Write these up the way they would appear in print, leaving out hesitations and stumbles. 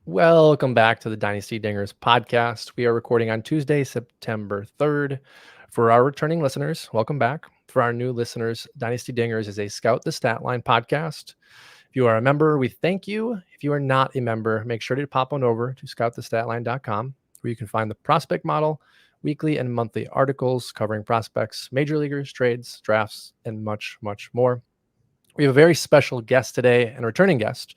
Welcome back to the Dynasty Dingers podcast. We are recording on Tuesday, September 3rd. For our returning listeners, welcome back. For our new listeners, Dynasty Dingers is a Scout the Statline podcast. If you are a member, we thank you. If you are not a member, make sure to pop on over to scoutthestatline.com, where you can find the prospect model, weekly and monthly articles covering prospects, major leaguers, trades, drafts, and much, much more. We have a very special guest today and returning guest.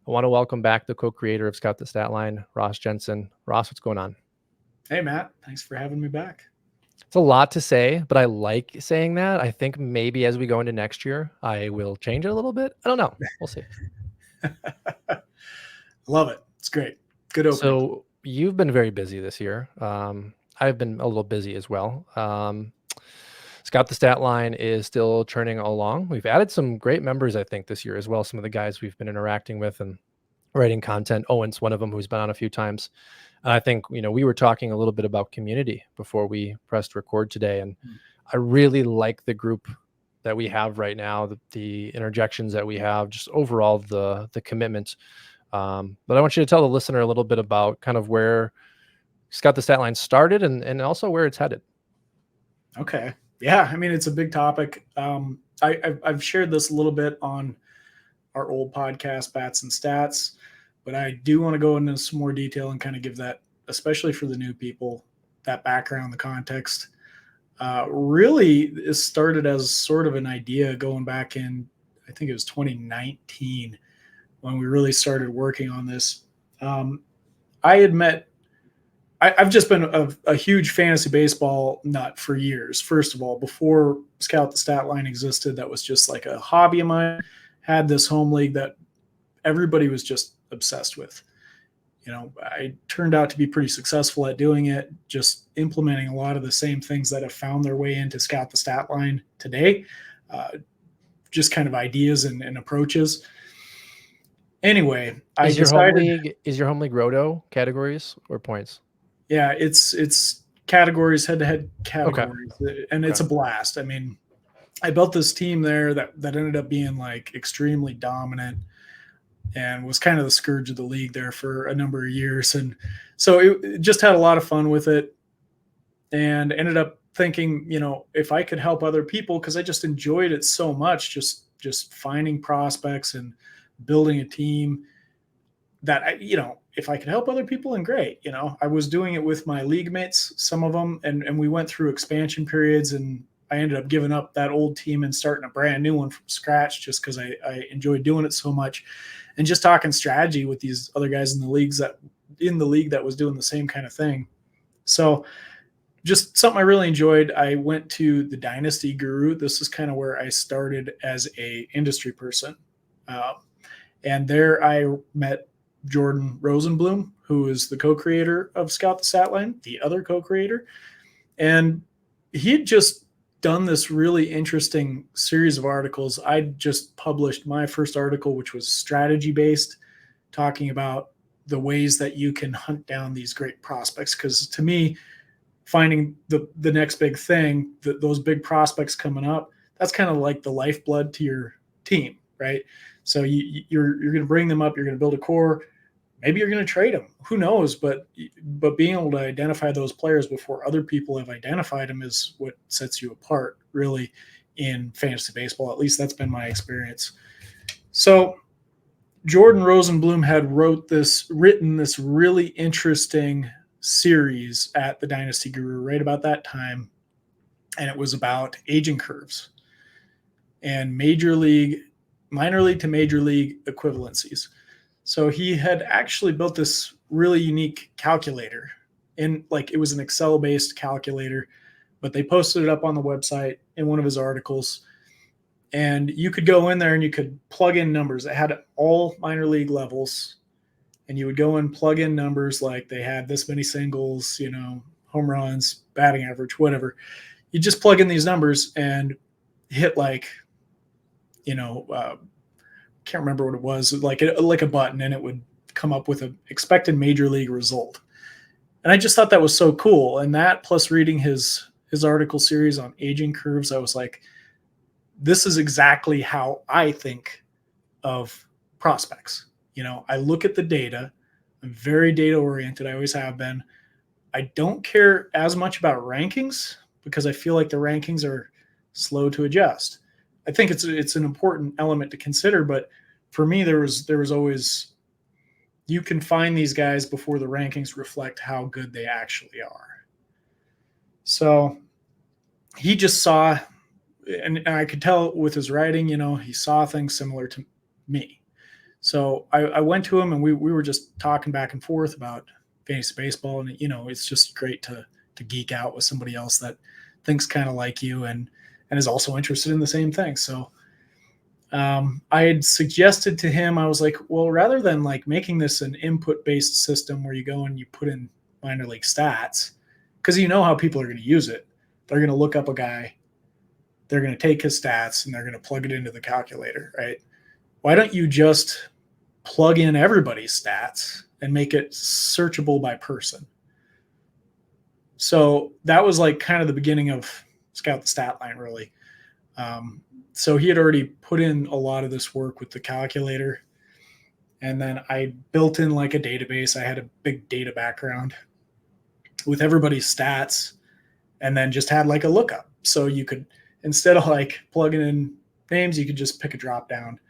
I want to welcome back the co-creator of Scout the Statline, Ross Jensen. Ross, what's going on? Hey, Matt. Thanks for having me back. It's a lot to say, but I like saying that. I think maybe as we go into next year, I will change it a little bit. I don't know. We'll see. Love it. It's great. Good opening. So you've been very busy this year. I've been a little busy as well. Scout the Statline is still churning along. We've added some great members, I think, this year as well. Some of the guys we've been interacting with and writing content. Owen's one of them who's been on a few times. And I think, we were talking a little bit about community before we pressed record today. And I really like the group that we have right now, the interjections that we have, just overall the commitment. But I want you to tell the listener a little bit about kind of where Scout the Statline started and also where it's headed. Okay. Yeah. I mean, it's a big topic. I've shared this a little bit on our old podcast, Bats and Stats, but I do want to go into some more detail and kind of give that, especially for the new people, that background, the context. Really, it started as sort of an idea going back in, I think it was 2019 when we really started working on this. I've just been a huge fantasy baseball nut for years. First of all, before Scout the Statline existed, that was just like a hobby of mine. Had this home league that everybody was just obsessed with. I turned out to be pretty successful at doing it, just implementing a lot of the same things that have found their way into Scout the Statline today, just kind of ideas and approaches. Anyway, is your home league roto categories or points? Yeah, it's categories, head-to-head categories, okay. And it's a blast. I mean, I built this team there that ended up being like extremely dominant and was kind of the scourge of the league there for a number of years. And so it just had a lot of fun with it and ended up thinking, if I could help other people, because I just enjoyed it so much, just finding prospects and building a team that if I could help other people, and great. I was doing it with my league mates, some of them, and we went through expansion periods, and I ended up giving up that old team and starting a brand new one from scratch just because I enjoyed doing it so much. And just talking strategy with these other guys in the league that was doing the same kind of thing. So just something I really enjoyed. I went to the Dynasty Guru. This is kind of where I started as a industry person. And there I met Jordan Rosenblum, who is the co-creator of Scout the Statline, the other co-creator. And he had just done this really interesting series of articles. I just published my first article, which was strategy-based, talking about the ways that you can hunt down these great prospects. Because to me, finding the next big thing, those big prospects coming up, that's kind of like the lifeblood to your team, right? So you're going to bring them up, you're going to build a core. Maybe you're going to trade them. Who knows? But being able to identify those players before other people have identified them is what sets you apart, really, in fantasy baseball. At least that's been my experience. So Jordan Rosenblum had written this really interesting series at the Dynasty Guru right about that time, and it was about aging curves and minor league to major league equivalencies. So he had actually built this really unique calculator, and it was an Excel-based calculator, but they posted it up on the website in one of his articles. And you could go in there and you could plug in numbers. It had all minor league levels, and you would go and plug in numbers like they had this many singles, home runs, batting average, whatever. You just plug in these numbers and hit can't remember what it was, like a button, and it would come up with an expected major league result. And I just thought that was so cool. And that, plus reading his article series on aging curves, I was like, this is exactly how I think of prospects. I look at the data, I'm very data oriented. I always have been. I don't care as much about rankings because I feel like the rankings are slow to adjust. I think it's an important element to consider, but for me, there was always, you can find these guys before the rankings reflect how good they actually are. So he just saw, and I could tell with his writing, he saw things similar to me. So I went to him and we were just talking back and forth about fantasy baseball, and it's just great to geek out with somebody else that thinks kind of like you and is also interested in the same thing. So I had suggested to him, I was like, well, rather than like making this an input based system where you go and you put in minor league stats, because how people are going to use it. They're going to look up a guy, they're going to take his stats, and they're going to plug it into the calculator, right? Why don't you just plug in everybody's stats and make it searchable by person? So that was like kind of the beginning of Scout the Statline, really. So he had already put in a lot of this work with the calculator. And then I built in like a database. I had a big data background with everybody's stats, and then just had like a lookup. So you could, instead of like plugging in names, you could just pick a drop down,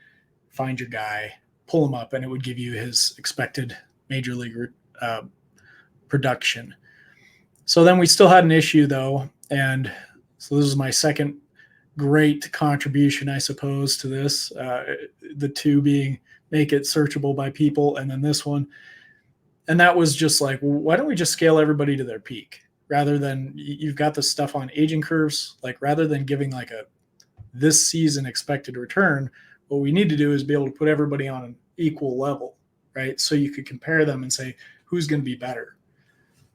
find your guy, pull him up, and it would give you his expected major league production. So then we still had an issue though. And so this is my second great contribution, I suppose, to this, the two being make it searchable by people, and then this one. And that was just like, well, why don't we just scale everybody to their peak rather than, you've got this stuff on aging curves, like rather than giving like a this season expected return, what we need to do is be able to put everybody on an equal level, right? So you could compare them and say, who's going to be better?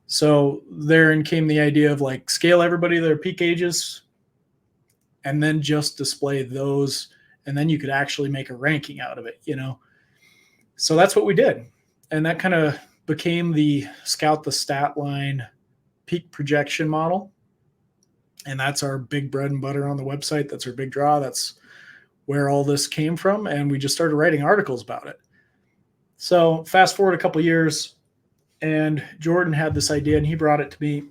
So therein came the idea of like scale everybody to their peak ages and then just display those. And then you could actually make a ranking out of it, So that's what we did. And that kind of became the Scout the Statline peak projection model. And that's our big bread and butter on the website. That's our big draw. That's where all this came from. And we just started writing articles about it. So fast forward a couple of years, and Jordan had this idea and he brought it to me.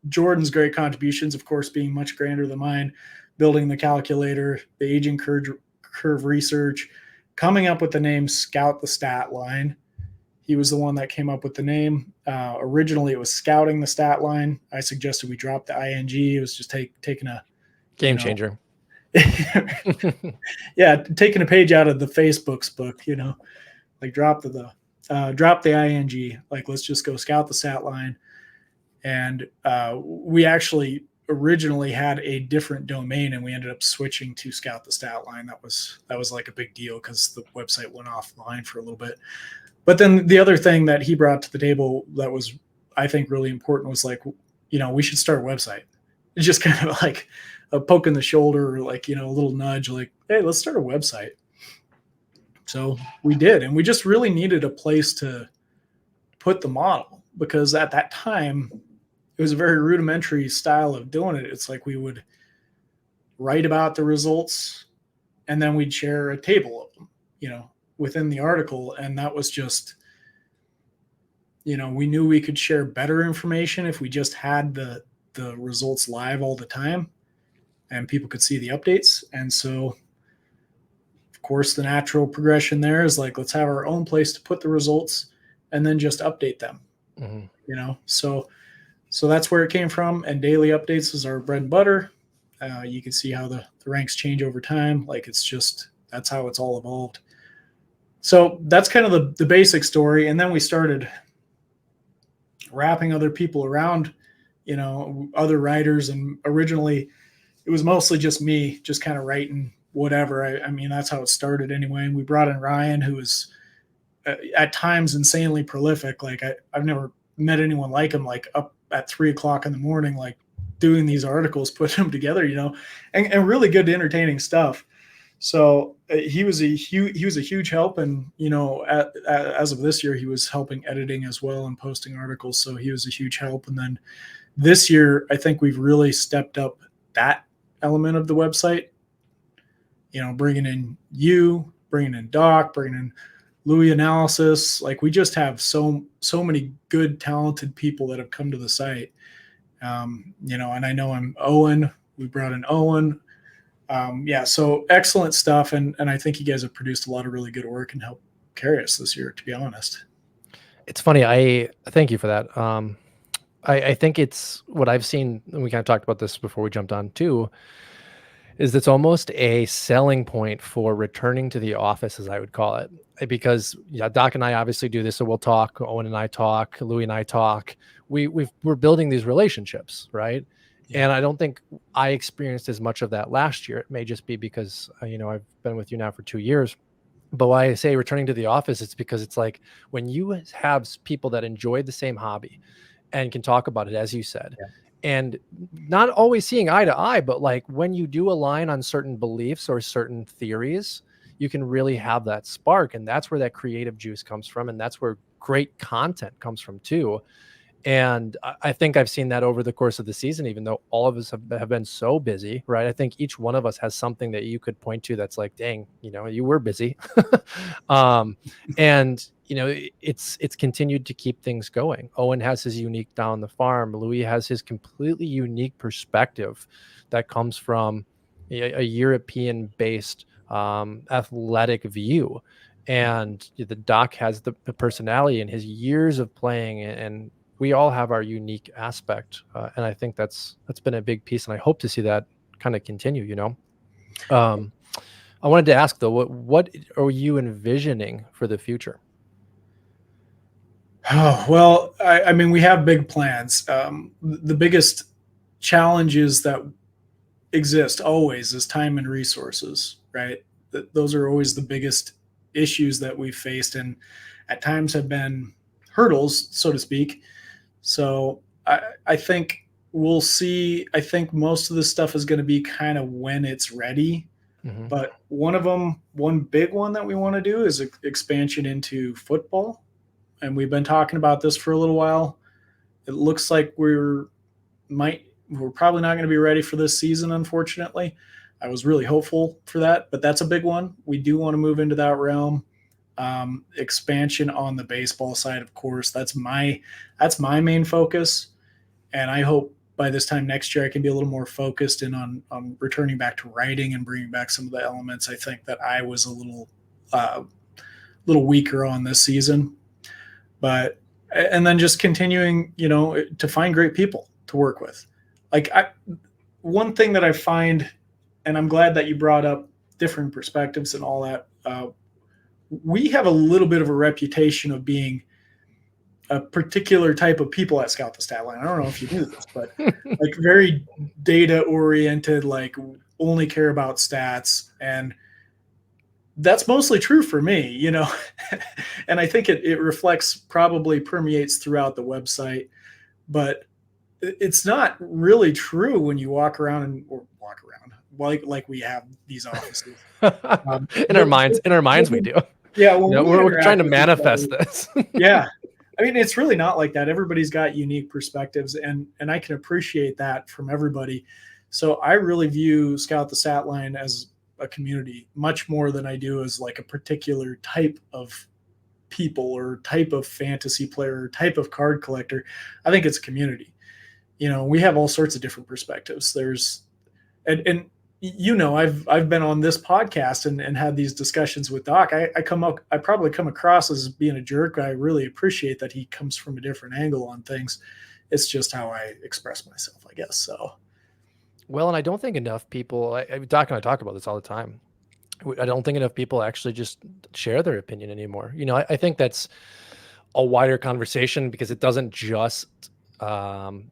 Jordan's great contributions, of course, being much grander than mine, building the calculator, the aging curve research, coming up with the name Scout the Statline. He was the one that came up with the name. Originally, it was Scouting the Statline. I suggested we drop the ing. It was just taking a game changer. Yeah, taking a page out of the Facebook's book, like drop the ing. Like, let's just go Scout the Statline. And we actually originally had a different domain, and we ended up switching to Scout the Statline. That was like a big deal because the website went offline for a little bit. But then the other thing that he brought to the table that was, I think, really important was like, we should start a website. It's just kind of like a poke in the shoulder, or like, a little nudge, like, hey, let's start a website. So we did, and we just really needed a place to put the model, because at that time it was a very rudimentary style of doing it. It's like we would write about the results and then we'd share a table of them, within the article. And that was just, we knew we could share better information if we just had the results live all the time and people could see the updates. And so, of course, the natural progression there is like, let's have our own place to put the results and then just update them. Mm-hmm. So that's where it came from. And daily updates is our bread and butter. You can see how the ranks change over time. Like, that's how it's all evolved. So that's kind of the basic story. And then we started wrapping other people around, other writers. And originally it was mostly just me, just kind of writing whatever. I mean, that's how it started anyway. And we brought in Ryan, who was at times insanely prolific. Like I've never met anyone like him, like up at 3:00 in the morning, like doing these articles, putting them together, and really good entertaining stuff. So he was a huge help. And, as of this year, he was helping editing as well and posting articles. So he was a huge help. And then this year, I think we've really stepped up that element of the website, bringing in Doc, bringing in Louis analysis. Like, we just have so many good, talented people that have come to the site. And I know Owen. We brought in Owen. Yeah, so excellent stuff, and I think you guys have produced a lot of really good work and helped carry us this year, to be honest. It's funny. I thank you for that. I think it's what I've seen, and we kind of talked about this before we jumped on too, is it's almost a selling point for returning to the office, as I would call it. Because yeah, Doc and I obviously do this, so we'll talk. Owen and I talk. Louis and I talk. We're building these relationships, right? Yeah. And I don't think I experienced as much of that last year. It may just be because I've been with you now for 2 years. But why I say returning to the office, it's because it's like when you have people that enjoy the same hobby and can talk about it, as you said, Yeah. and not always seeing eye to eye, but like when you do align on certain beliefs or certain theories, you can really have that spark. And that's where that creative juice comes from. And that's where great content comes from too. And I think I've seen that over the course of the season, even though all of us have been so busy, right? I think each one of us has something that you could point to that's like, dang, you were busy. And it's continued to keep things going. Owen has his unique down the farm. Louis has his completely unique perspective that comes from a European based athletic view. And the Doc has the personality and his years of playing, and we all have our unique aspect. And I think that's been a big piece. And I hope to see that kind of continue, I wanted to ask though, what are you envisioning for the future? Oh, well, I mean, we have big plans. The biggest challenges that exist always is time and resources, right? Those are always the biggest issues that we've faced, and at times have been hurdles, so to speak. So I think we'll see. I think most of this stuff is going to be kind of when it's ready. Mm-hmm. But one big one that we want to do is expansion into football. And we've been talking about this for a little while. It looks like we're probably not going to be ready for this season, unfortunately. I was really hopeful for that, but that's a big one. We do want to move into that realm. Expansion on the baseball side, of course. That's my main focus, and I hope by this time next year I can be a little more focused in on returning back to writing and bringing back some of the elements I think that I was a little weaker on this season. But and then just continuing, to find great people to work with. One thing that I find, and I'm glad that you brought up different perspectives and all that. We have a little bit of a reputation of being a particular type of people at Scout the Statline. I don't know if you knew this, but like very data oriented, like only care about stats. And that's mostly true for me, and I think it reflects, probably permeates throughout the website, but it's not really true when you walk around like we have these offices. In our minds, we do. Yeah, when we're trying to manifest this. Yeah, I mean, it's really not like that. Everybody's got unique perspectives, and I can appreciate that from everybody. So I really view Scout the Statline as a community much more than I do as like a particular type of people or type of fantasy player or type of card collector. I think it's a community. We have all sorts of different perspectives. And I've been on this podcast and had these discussions with Doc. I probably come across as being a jerk. I really appreciate that he comes from a different angle on things. It's just how I express myself, I guess. So, well, and I don't think enough people, Doc and I talk about this all the time. I don't think enough people actually just share their opinion anymore. I think that's a wider conversation because it doesn't just hone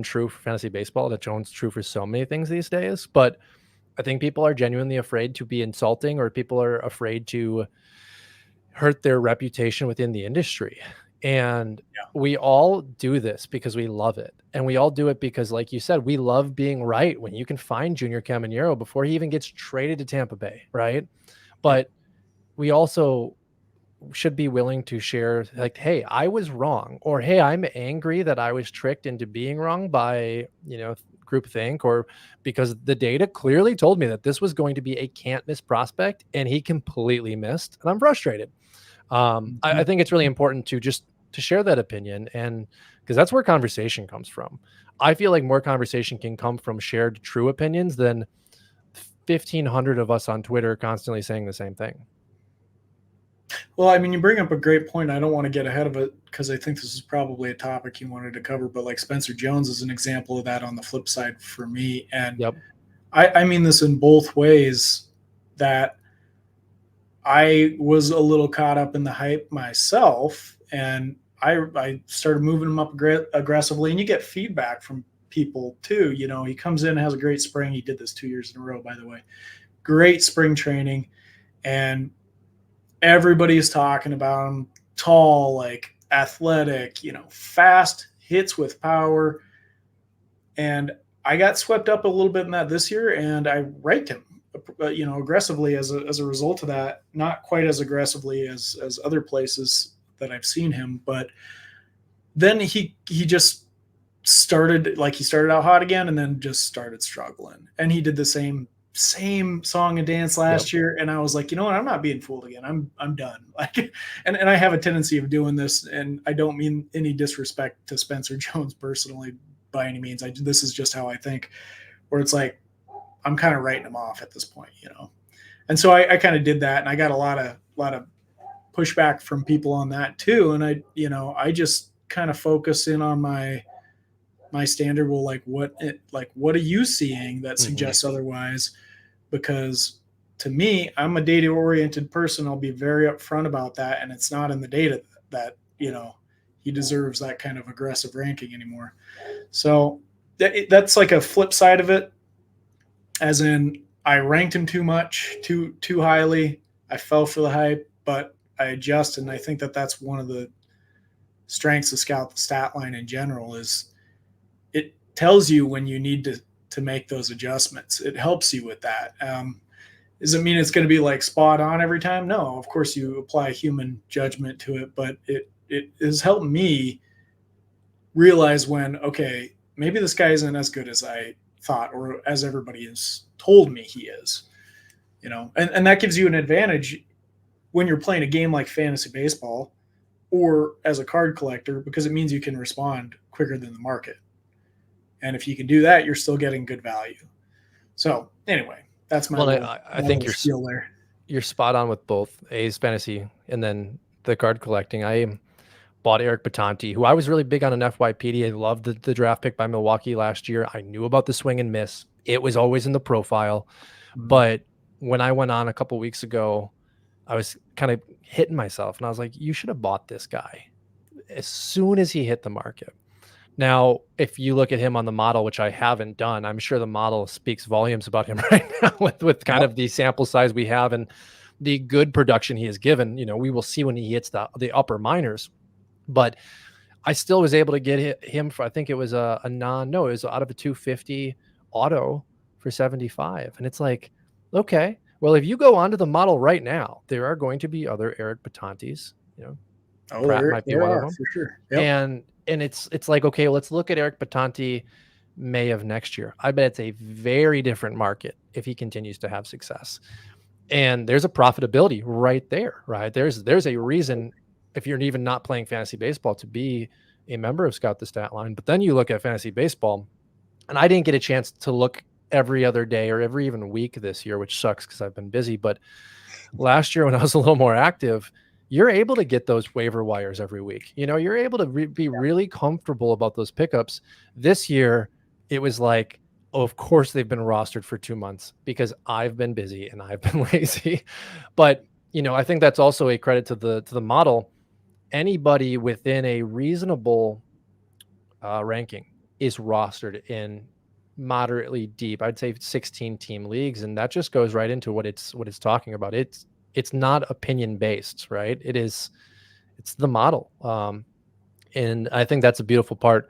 true for fantasy baseball. That hones true for so many things these days. But I think people are genuinely afraid to be insulting, or people are afraid to hurt their reputation within the industry. And we all do this because we love it. And we all do it because, like you said, we love being right when you can find Junior Caminero before he even gets traded to Tampa Bay, right? But we also should be willing to share, like, hey, I was wrong, or hey, I'm angry that I was tricked into being wrong by group think, or because the data clearly told me that this was going to be a can't miss prospect and he completely missed, and I'm frustrated. I think it's really important to just to share that opinion, and because that's where conversation comes from. I feel like more conversation can come from shared true opinions than 1,500 of us on Twitter constantly saying the same thing. Well, I mean, you bring up a great point. I don't want to get ahead of it because I think this is probably a topic you wanted to cover, but like Spencer Jones is an example of that on the flip side for me. And Yep. I mean this in both ways, that I was a little caught up in the hype myself, and I started moving him up aggressively, and you get feedback from people too. You know, he comes in and has a great spring. He did this 2 years in a row, by the way. Great spring training, and everybody's talking about him. Tall, like athletic, fast, hits with power. And I got swept up a little bit in that this year, and I ranked him, aggressively as a result of that. Not quite as aggressively as other places that I've seen him, but then he just started, like, he started out hot again and then just started struggling. And he did the same song and dance last year, and I was like, you know what, I'm not being fooled again. I'm done. Like, and I have a tendency of doing this, and I don't mean any disrespect to Spencer Jones personally by any means. This is just how I think, where it's like I'm kind of writing him off at this point, And so I kind of did that, and I got a lot of pushback from people on that too. And I just kind of focus in on my standard. Well, what are you seeing that suggests otherwise? Because to me, I'm a data oriented person. I'll be very upfront about that. And it's not in the data that, he deserves that kind of aggressive ranking anymore. So that's like a flip side of it. As in, I ranked him too much, too highly. I fell for the hype, but I adjust. And I think that that's one of the strengths of Scout the Statline in general, is it tells you when you need to make those adjustments. It helps you with that. Does it mean it's going to be like spot on every time? No, of course you apply human judgment to it, but it has helped me realize when, okay, maybe this guy isn't as good as I thought, or as everybody has told me he is, and that gives you an advantage when you're playing a game like fantasy baseball or as a card collector, because it means you can respond quicker than the market. And if you can do that, you're still getting good value. So anyway, that's my I think you're spot on with both A's fantasy and then the card collecting. I bought Eric Batanti, who I was really big on an FYPD. I loved the draft pick by Milwaukee last year. I knew about the swing and miss. It was always in the profile. But when I went on a couple weeks ago, I was kind of hitting myself, and I was like, you should have bought this guy as soon as he hit the market. Now, if you look at him on the model, which I haven't done, I'm sure the model speaks volumes about him right now with kind of the sample size we have and the good production he has given. We will see when he hits the upper minors. But I still was able to get him for, I think it was it was out of a 250 auto for 75. And it's like, okay, well, if you go onto the model right now, there are going to be other Eric Batantis, Pratt might be one of them. For sure. Yep. And it's like, okay, let's look at Eric Batanti May of next year. I bet it's a very different market if he continues to have success. And there's a profitability right there, right? There's a reason, if you're even not playing fantasy baseball, to be a member of Scout the Statline. But then you look at fantasy baseball, and I didn't get a chance to look every other day or every even week this year, which sucks because I've been busy. But last year when I was a little more active, you're able to get those waiver wires every week. You're able to be really comfortable about those pickups. This year, it was like, oh, of course they've been rostered for 2 months because I've been busy and I've been lazy. But, I think that's also a credit to the model. Anybody within a reasonable ranking is rostered in moderately deep, I'd say 16 team leagues. And that just goes right into what it's talking about. It's not opinion based, right? It's the model. And I think that's a beautiful part.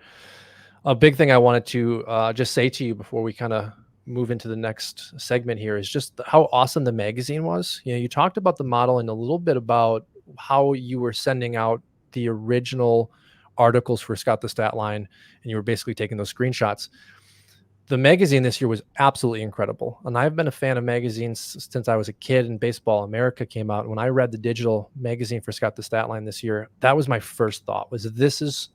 A big thing I wanted to just say to you before we kind of move into the next segment here is just how awesome the magazine was. You talked about the model and a little bit about how you were sending out the original articles for Scout the Statline, and you were basically taking those screenshots. the magazine this year was absolutely incredible. And I've been a fan of magazines since I was a kid, and Baseball America came out. When I read the digital magazine for Scout the Statline this year, that was my first thought, was this is,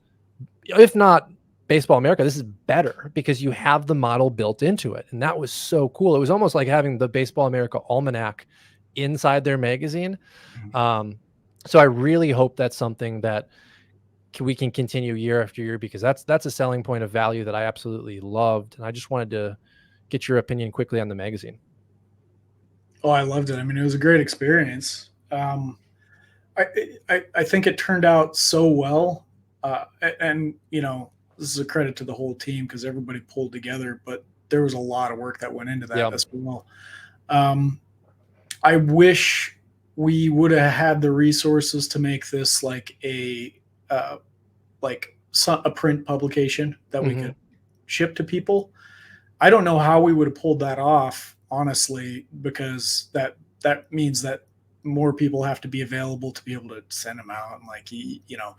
if not Baseball America, this is better because you have the model built into it. And that was so cool. It was almost like having the Baseball America Almanac inside their magazine. So I really hope that's something that we can continue year after year, because that's a selling point of value that I absolutely loved. And I just wanted to get your opinion quickly on the magazine. Oh, I loved it. I mean, it was a great experience. I think it turned out so well. And, you know, this is a credit to the whole team because everybody pulled together, but there was a lot of work that went into that as well. I wish we would have had the resources to make this like a print publication that we could ship to people. I don't know how we would have pulled that off, honestly, because that means that more people have to be available to be able to send them out. And like, you know,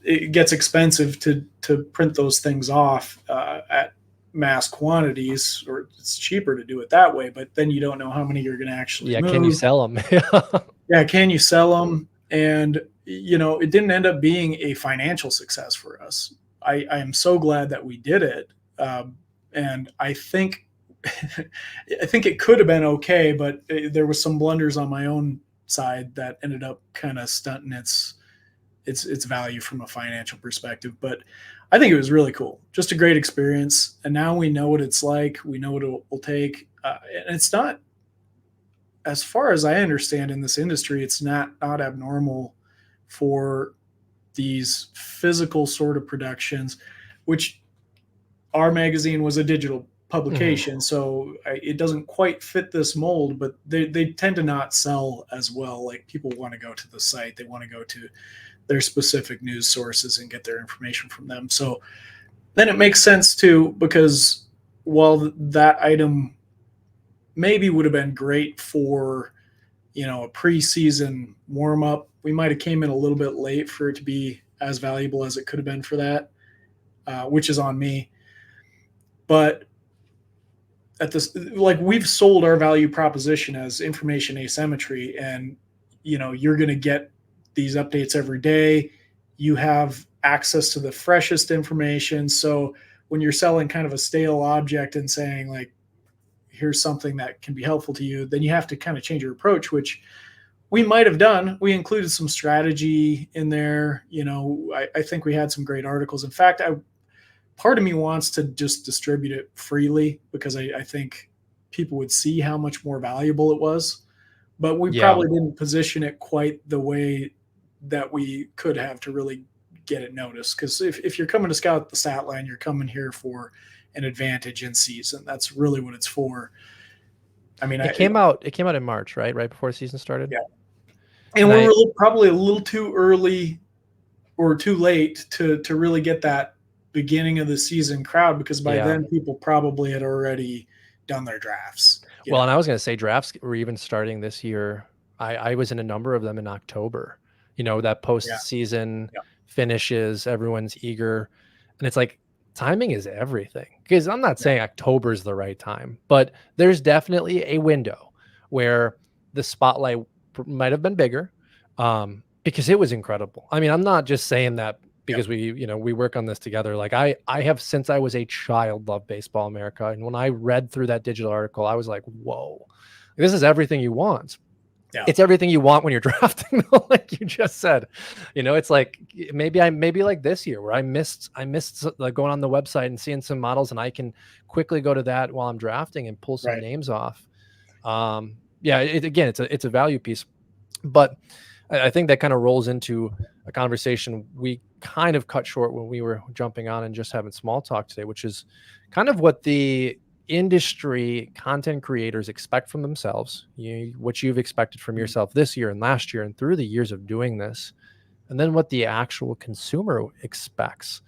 it gets expensive to print those things off at mass quantities, or it's cheaper to do it that way. But then you don't know how many you're going to actually move. Can you sell them? Yeah, can you sell them? And you know, it didn't end up being a financial success for us. I am so glad that we did it, and I think it could have been okay, but there was some blunders on my own side that ended up kind of stunting its value from a financial perspective. But I think it was really cool, just a great experience. And now we know what it's like. We know what it will take, and it's not, as far as I understand in this industry, it's not abnormal for these physical sort of productions, which our magazine was a digital publication. So it doesn't quite fit this mold, but they tend to not sell as well. Like, people want to go to the site. They want to go to their specific news sources and get their information from them. So then it makes sense too, because while that item maybe would have been great for, you know, a preseason warm up, we might have came in a little bit late for it to be as valuable as it could have been for that, which is on me. But at this, like, we've sold our value proposition as information asymmetry, and, you know, you're going to get these updates every day. You have access to the freshest information. So when you're selling kind of a stale object and saying, like, here's something that can be helpful to you, then you have to kind of change your approach, which we might have done. We included some strategy in there. You know, I think we had some great articles. In fact, part of me wants to just distribute it freely, because I think people would see how much more valuable it was. But we probably didn't position it quite the way that we could have to really get it noticed. Because if you're coming to Scout the Statline, you're coming here for an advantage in season. That's really what it's for. I mean, it came out in March, right before the season started. Yeah, and we were probably a little too early or too late to really get that beginning of the season crowd, because by then people probably had already done their drafts. Well, and I was going to say, drafts were even starting this year. I was in a number of them in October. You know, that postseason finishes, everyone's eager, and it's like, timing is everything. Because I'm not saying October is the right time, but there's definitely a window where the spotlight might have been bigger, because it was incredible. I mean, I'm not just saying that because we work on this together. Like, I have, since I was a child, loved Baseball America. And when I read through that digital article, I was like, whoa, this is everything you want. Yeah. It's everything you want when you're drafting, like you just said. You know, it's like, maybe like this year where I missed like going on the website and seeing some models, and I can quickly go to that while I'm drafting and pull some names off. It's a value piece. But I think that kind of rolls into a conversation we kind of cut short when we were jumping on and just having small talk today, which is kind of what the industry content creators expect from themselves, what you've expected from yourself this year and last year and through the years of doing this, and then what the actual consumer expects.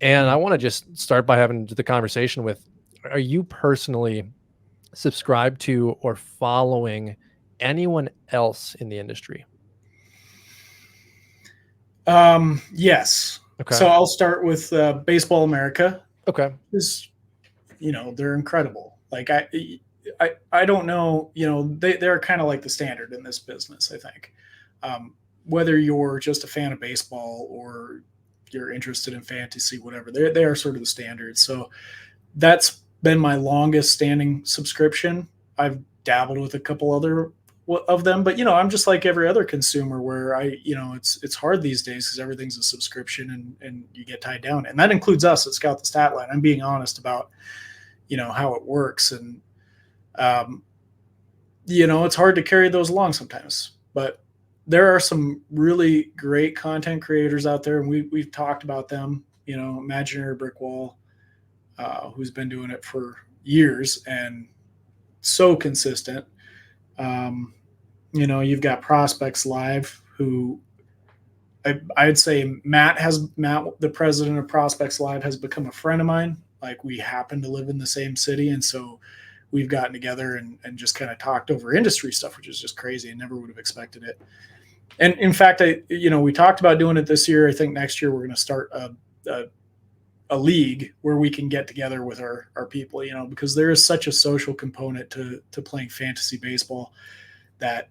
And I want to just start by having the conversation with, are you personally subscribed to or following anyone else in the industry? Yes. Okay. So I'll start with Baseball America. Okay. they're incredible. Like I don't know, they're kind of like the standard in this business, I think. Whether you're just a fan of baseball or you're interested in fantasy, whatever, they are sort of the standard. So that's been my longest standing subscription. I've dabbled with a couple other of them, but I'm just like every other consumer where it's hard these days because everything's a subscription and you get tied down. And that includes us at Scout the Statline. I'm being honest about, how it works. And, it's hard to carry those along sometimes, but there are some really great content creators out there, and we've talked about them, Imaginary Brick Wall, who's been doing it for years and so consistent. You've got Prospects Live, who I'd say Matt, the president of Prospects Live, has become a friend of mine. Like, we happen to live in the same city, and so we've gotten together and just kind of talked over industry stuff, which is just crazy. I never would have expected it. And in fact, we talked about doing it this year. I think next year we're going to start a league where we can get together with our people, because there is such a social component to playing fantasy baseball that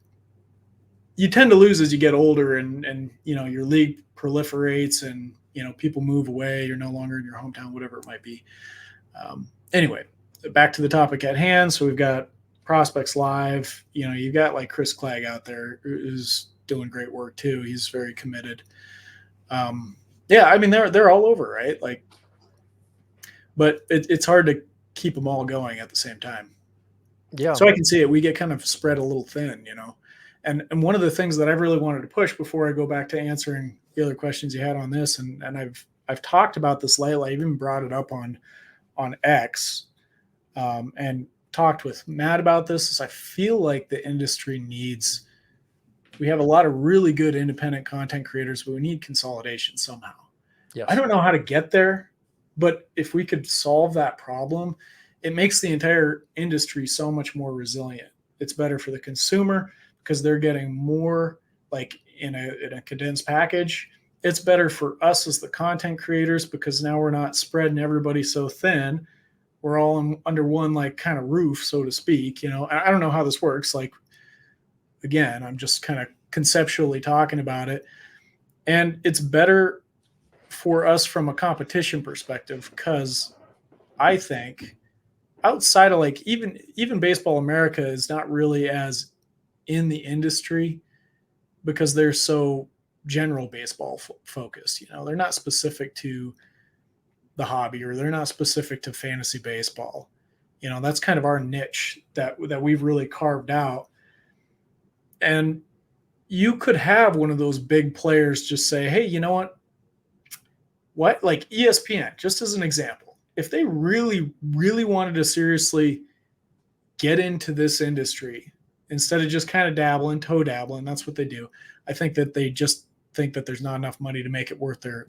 you tend to lose as you get older, and your league proliferates, and people move away. You're no longer in your hometown, whatever it might be. Anyway, back to the topic at hand. So we've got Prospects Live. You've got like Chris Clegg out there who's doing great work too. He's very committed. I mean, they're all over, right? Like, but it's hard to keep them all going at the same time. Yeah. So I can see it. We get kind of spread a little thin, And one of the things that I really wanted to push before I go back to answering the other questions you had on this, and I've talked about this lately. I even brought it up on X, and talked with Matt about this. Is I feel like the industry needs. We have a lot of really good independent content creators, but we need consolidation somehow. Yes. I don't know how to get there, but if we could solve that problem, it makes the entire industry so much more resilient. It's better for the consumer because they're getting more, like, in a condensed package. It's better for us as the content creators because now we're not spreading everybody so thin. We're all under one, like, kind of roof, so to speak. I don't know how this works. Like, again, I'm just kind of conceptually talking about it. And it's better for us from a competition perspective because I think outside of, like, even Baseball America is not really as in the industry because they're so general baseball focused. They're not specific to the hobby, or they're not specific to fantasy baseball. That's kind of our niche that we've really carved out. And you could have one of those big players just say, hey, you know what, like ESPN, just as an example, if they really, really wanted to seriously get into this industry, instead of just kind of toe dabbling, that's what they do. I think that they just think that there's not enough money to make it worth their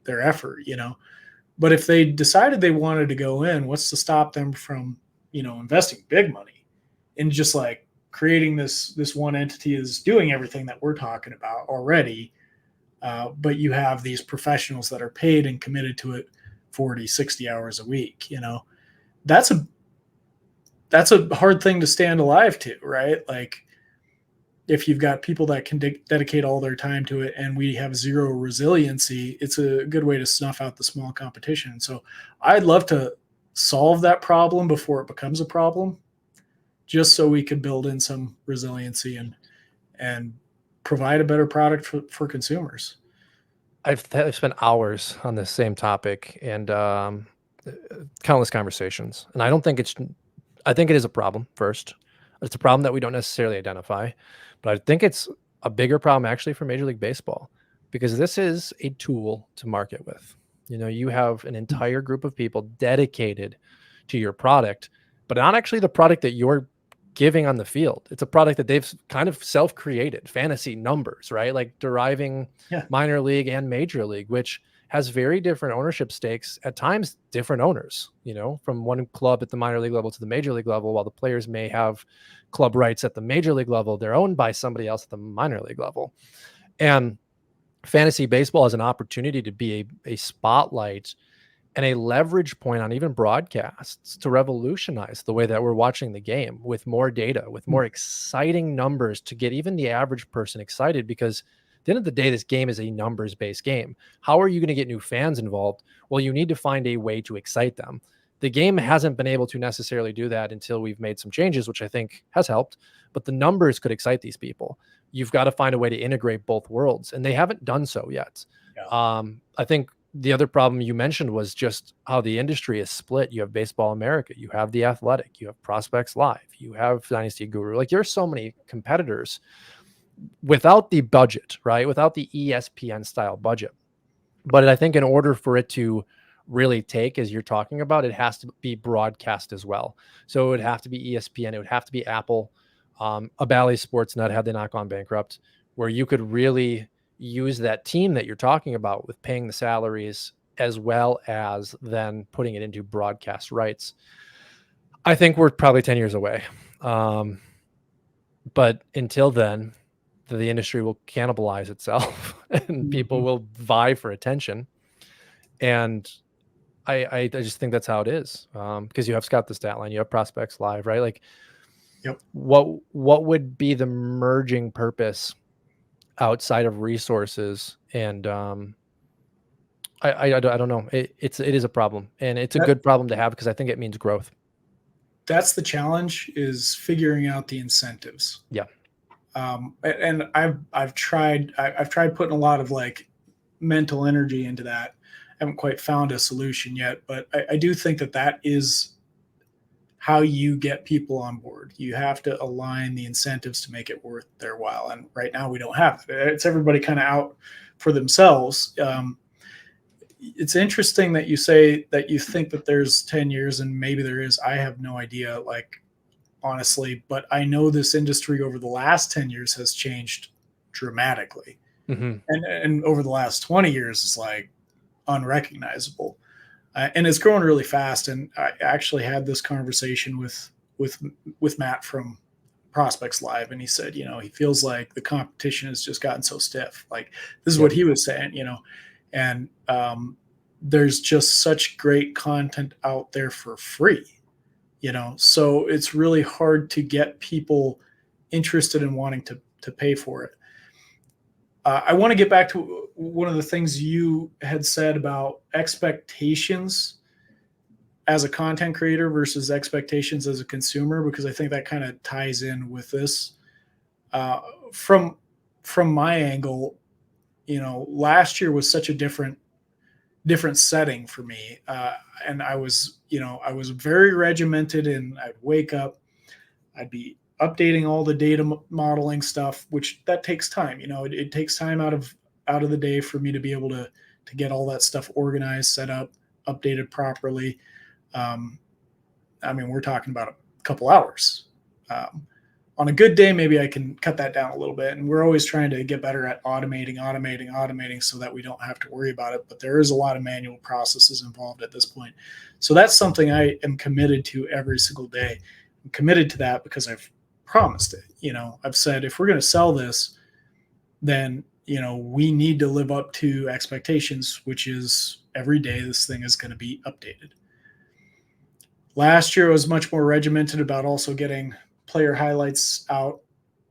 effort, But if they decided they wanted to go in, what's to stop them from, investing big money in just like creating this one entity is doing everything that we're talking about already. But you have these professionals that are paid and committed to it 40, 60 hours a week, that's a hard thing to stand alive to, right? Like, if you've got people that can dedicate all their time to it and we have zero resiliency, it's a good way to snuff out the small competition. So I'd love to solve that problem before it becomes a problem, just so we could build in some resiliency and provide a better product for consumers. I've spent hours on this same topic and countless conversations. And I think it is a problem first. It's a problem that we don't necessarily identify, but I think it's a bigger problem actually for Major League Baseball, because this is a tool to market with. You have an entire group of people dedicated to your product, but not actually the product that you're giving on the field. It's a product that they've kind of self-created, fantasy numbers, right? Like deriving minor league and major league, which has very different ownership stakes, at times different owners, from one club at the minor league level to the major league level. While the players may have club rights at the major league level, they're owned by somebody else at the minor league level. And fantasy baseball is an opportunity to be a spotlight and a leverage point on even broadcasts to revolutionize the way that we're watching the game with more data, with more exciting numbers to get even the average person excited. Because at the end of the day, this game is a numbers based game. How are you going to get new fans involved? Well, you need to find a way to excite them. The game hasn't been able to necessarily do that until we've made some changes, which I think has helped, but the numbers could excite these people. You've got to find a way to integrate both worlds, and they haven't done so yet. Yeah. I think the other problem you mentioned was just how the industry is split. You have Baseball America, you have The Athletic, you have Prospects Live, you have Dynasty Guru. Like, there's so many competitors without the budget, right? Without the ESPN style budget. But I think in order for it to really take, as you're talking about, it has to be broadcast as well. So it would have to be ESPN, it would have to be Apple, a Bally Sportsnet had they not gone bankrupt, where you could really use that team that you're talking about with paying the salaries as well as then putting it into broadcast rights. I think we're probably 10 years away. But until then, the industry will cannibalize itself and people will vie for attention. And I just think that's how it is. Because you have Scout the Statline, you have Prospects Live, right? Like, Yep. What would be the merging purpose outside of resources? And I don't know. It is a problem, and it's a good problem to have because I think it means growth. That's the challenge, is figuring out the incentives. Yeah. And I've tried putting a lot of like mental energy into that. I haven't quite found a solution yet, but I do think that is how you get people on board. You have to align the incentives to make it worth their while. And right now we don't have it. It's everybody kind of out for themselves. It's interesting that you say that you think that there's 10 years, and maybe there is. I have no idea, like, honestly, but I know this industry over the last 10 years has changed dramatically. Mm-hmm. And over the last 20 years is like unrecognizable. And it's growing really fast. And I actually had this conversation with Matt from Prospects Live, and he said, he feels like the competition has just gotten so stiff. Like, this is what he was saying, and there's just such great content out there for free, so it's really hard to get people interested in wanting to pay for it. I want to get back to one of the things you had said about expectations as a content creator versus expectations as a consumer, because I think that kind of ties in with this. From my angle, last year was such a different setting for me. And I was very regimented, and I'd wake up, I'd be updating all the data modeling stuff, which that takes time. It takes time out of the day for me to be able to get all that stuff organized, set up, updated properly. We're talking about a couple hours. On a good day, maybe I can cut that down a little bit. And we're always trying to get better at automating so that we don't have to worry about it. But there is a lot of manual processes involved at this point. So that's something I am committed to every single day. I'm committed to that because I've promised it. I've said, if we're going to sell this, then, we need to live up to expectations, which is every day this thing is going to be updated. Last year I was much more regimented about also getting player highlights out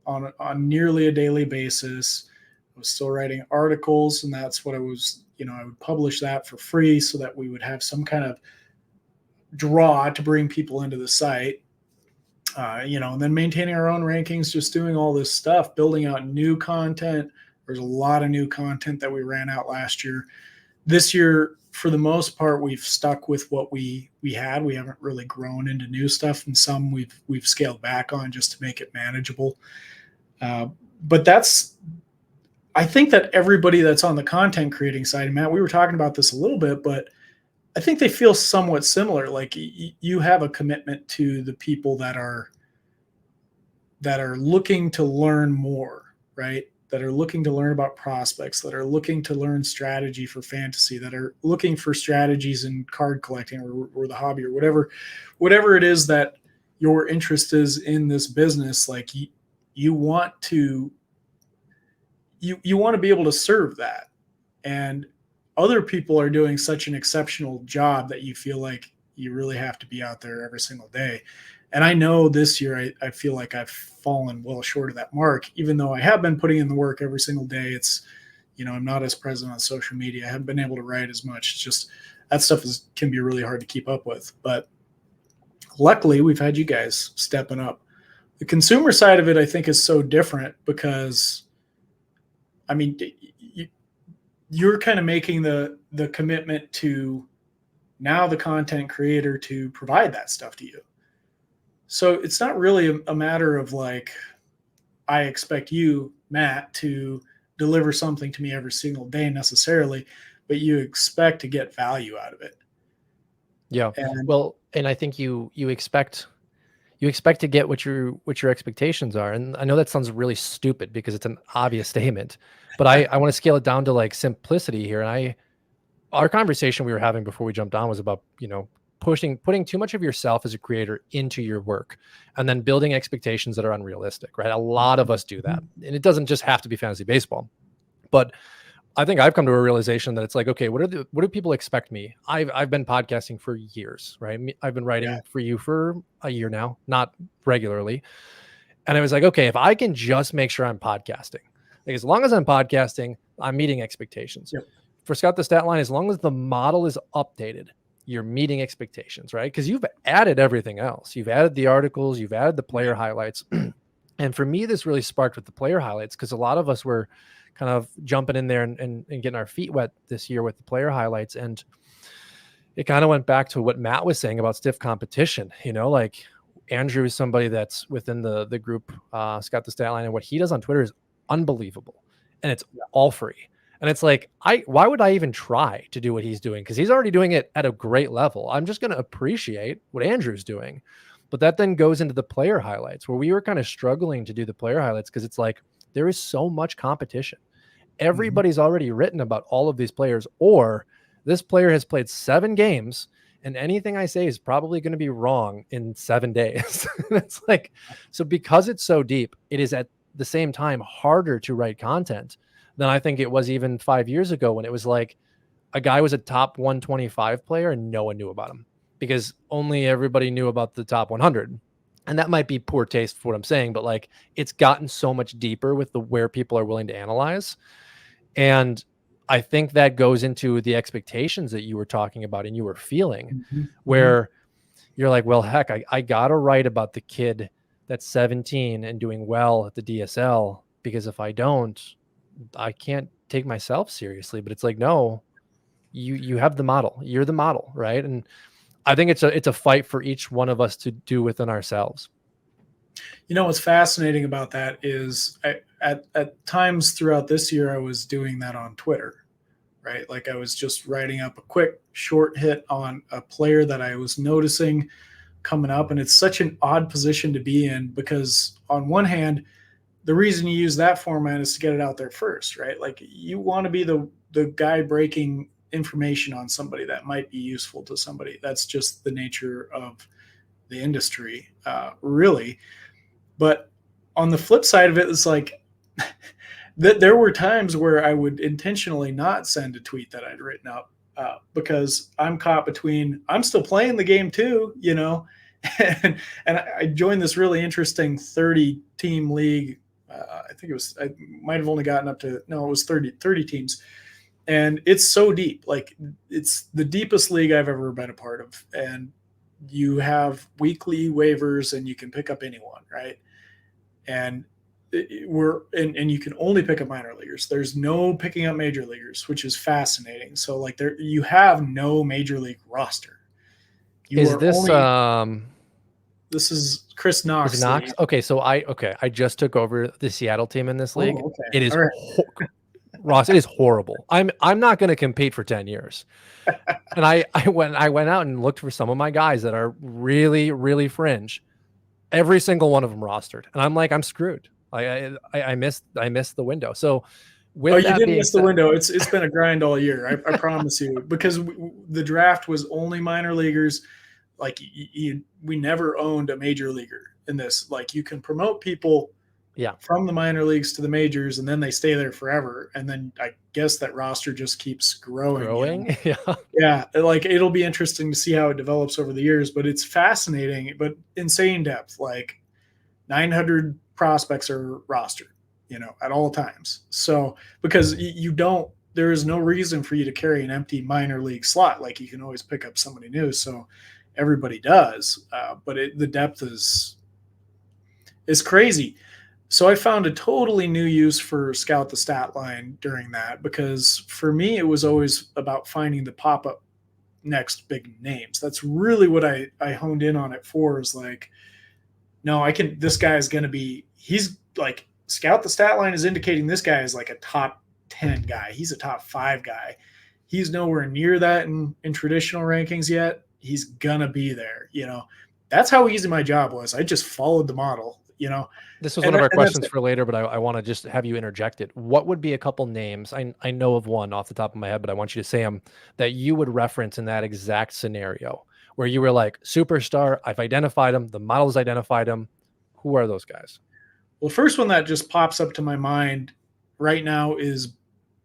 on nearly a daily basis. I was still writing articles, and that's what I was, I would publish that for free so that we would have some kind of draw to bring people into the site. And then maintaining our own rankings, just doing all this stuff, building out new content. There's a lot of new content that we ran out last year. This year, for the most part, we've stuck with what we had. We haven't really grown into new stuff, and some we've scaled back on just to make it manageable. But I think that everybody that's on the content creating side, and Matt, we were talking about this a little bit, but I think they feel somewhat similar. Like, you have a commitment to the people that are looking to learn more, right? That are looking to learn about prospects, that are looking to learn strategy for fantasy, that are looking for strategies in card collecting or the hobby, or whatever it is that your interest is in this business. Like, you want to be able to serve that. And other people are doing such an exceptional job that you feel like you really have to be out there every single day. And I know this year I feel like I've fallen well short of that mark, even though I have been putting in the work every single day. It's, I'm not as present on social media. I haven't been able to write as much. It's just that stuff can be really hard to keep up with. But luckily, we've had you guys stepping up. The consumer side of it, I think, is so different because, I mean, you're kind of making the commitment to now the content creator to provide that stuff to you. So it's not really a matter of like, I expect you, Matt, to deliver something to me every single day necessarily, but you expect to get value out of it. Yeah. And I think you expect to get what your expectations are. And I know that sounds really stupid because it's an obvious statement, but I want to scale it down to like simplicity here. And our conversation we were having before we jumped on was about, putting too much of yourself as a creator into your work and then building expectations that are unrealistic, right? A lot of us do that. And it doesn't just have to be fantasy baseball, but I think I've come to a realization that it's like, okay, what do people expect me? I've been podcasting for years, right? I've been writing for you for a year now, not regularly. And I was like, okay, if I can just make sure I'm podcasting, like as long as I'm podcasting, I'm meeting expectations. Yep. For Scout the Statline, as long as the model is updated, you're meeting expectations, right? Because you've added everything else. You've added the articles, you've added the player highlights. And for me, this really sparked with the player highlights because a lot of us were kind of jumping in there and getting our feet wet this year with the player highlights. And it kind of went back to what Matt was saying about stiff competition. Like Andrew is somebody that's within the group, Scout the Statline, and what he does on Twitter is unbelievable. And it's all free. And it's like, why would I even try to do what he's doing? Because he's already doing it at a great level. I'm just going to appreciate what Andrew's doing. But that then goes into the player highlights where we were kind of struggling to do the player highlights because it's like, there is so much competition. Everybody's already written about all of these players, or this player has played 7 games and anything I say is probably going to be wrong in 7 days. It's like, so because it's so deep, it is at the same time harder to write content than I think it was even 5 years ago when it was like a guy was a top 125 player and no one knew about him because only everybody knew about the top 100. And that might be poor taste for what I'm saying, but like it's gotten so much deeper with where people are willing to analyze. And I think that goes into the expectations that you were talking about and you were feeling where you're like, well, heck, I got to write about the kid that's 17 and doing well at the DSL because if I don't, I can't take myself seriously. But it's like, no, you have the model. You're the model, right? And I think it's a fight for each one of us to do within ourselves. What's fascinating about that is at times throughout this year, I was doing that on Twitter, right? Like I was just writing up a quick short hit on a player that I was noticing coming up. And it's such an odd position to be in because on one hand, the reason you use that format is to get it out there first, right? Like you want to be the guy breaking information on somebody that might be useful to somebody. That's just the nature of the industry, really. But on the flip side of it, it's like there were times where I would intentionally not send a tweet that I'd written up because I'm caught between I'm still playing the game too, and I joined this really interesting 30-team league. I think I might have only gotten up to, no, it was 30 teams. And it's so deep. Like it's the deepest league I've ever been a part of. And you have weekly waivers and you can pick up anyone, right? And you can only pick up minor leaguers. There's no picking up major leaguers, which is fascinating. So like you have no major league roster. This is Chris Knox. Knox? Okay, so I just took over the Seattle team in this league. Okay. It is Ross, it is horrible. I'm not going to compete for 10 years. And I went out and looked for some of my guys that are really, really fringe. Every single one of them rostered. And I'm like, I'm screwed. I missed the window. So you didn't miss the window. It's been a grind all year. I promise you, because the draft was only minor leaguers. Like we never owned a major leaguer in this. Like you can promote people Yeah. from the minor leagues to the majors, and then they stay there forever. And then I guess that roster just keeps growing. Growing. Yeah. Yeah, like it'll be interesting to see how it develops over the years, but it's fascinating, but insane depth. Like 900 prospects are rostered, at all times. So because you don't, there is no reason for you to carry an empty minor league slot. Like you can always pick up somebody new. So everybody does, but the depth is crazy. So I found a totally new use for Scout the Stat Line during that, because for me it was always about finding the pop up next big names. That's really what I honed in on it for, is like, no, this guy is going to be, he's like, Scout the Stat Line is indicating this guy is like a top 10 guy. He's a top 5 guy. He's nowhere near that in traditional rankings yet. He's going to be there. That's how easy my job was. I just followed the model. This was one of our questions for later, but I want to just have you interject it. What would be a couple names? I know of one off the top of my head, but I want you to say them, that you would reference in that exact scenario where you were like, superstar, I've identified him, the model's identified him. Who are those guys? Well, the first one that just pops up to my mind right now is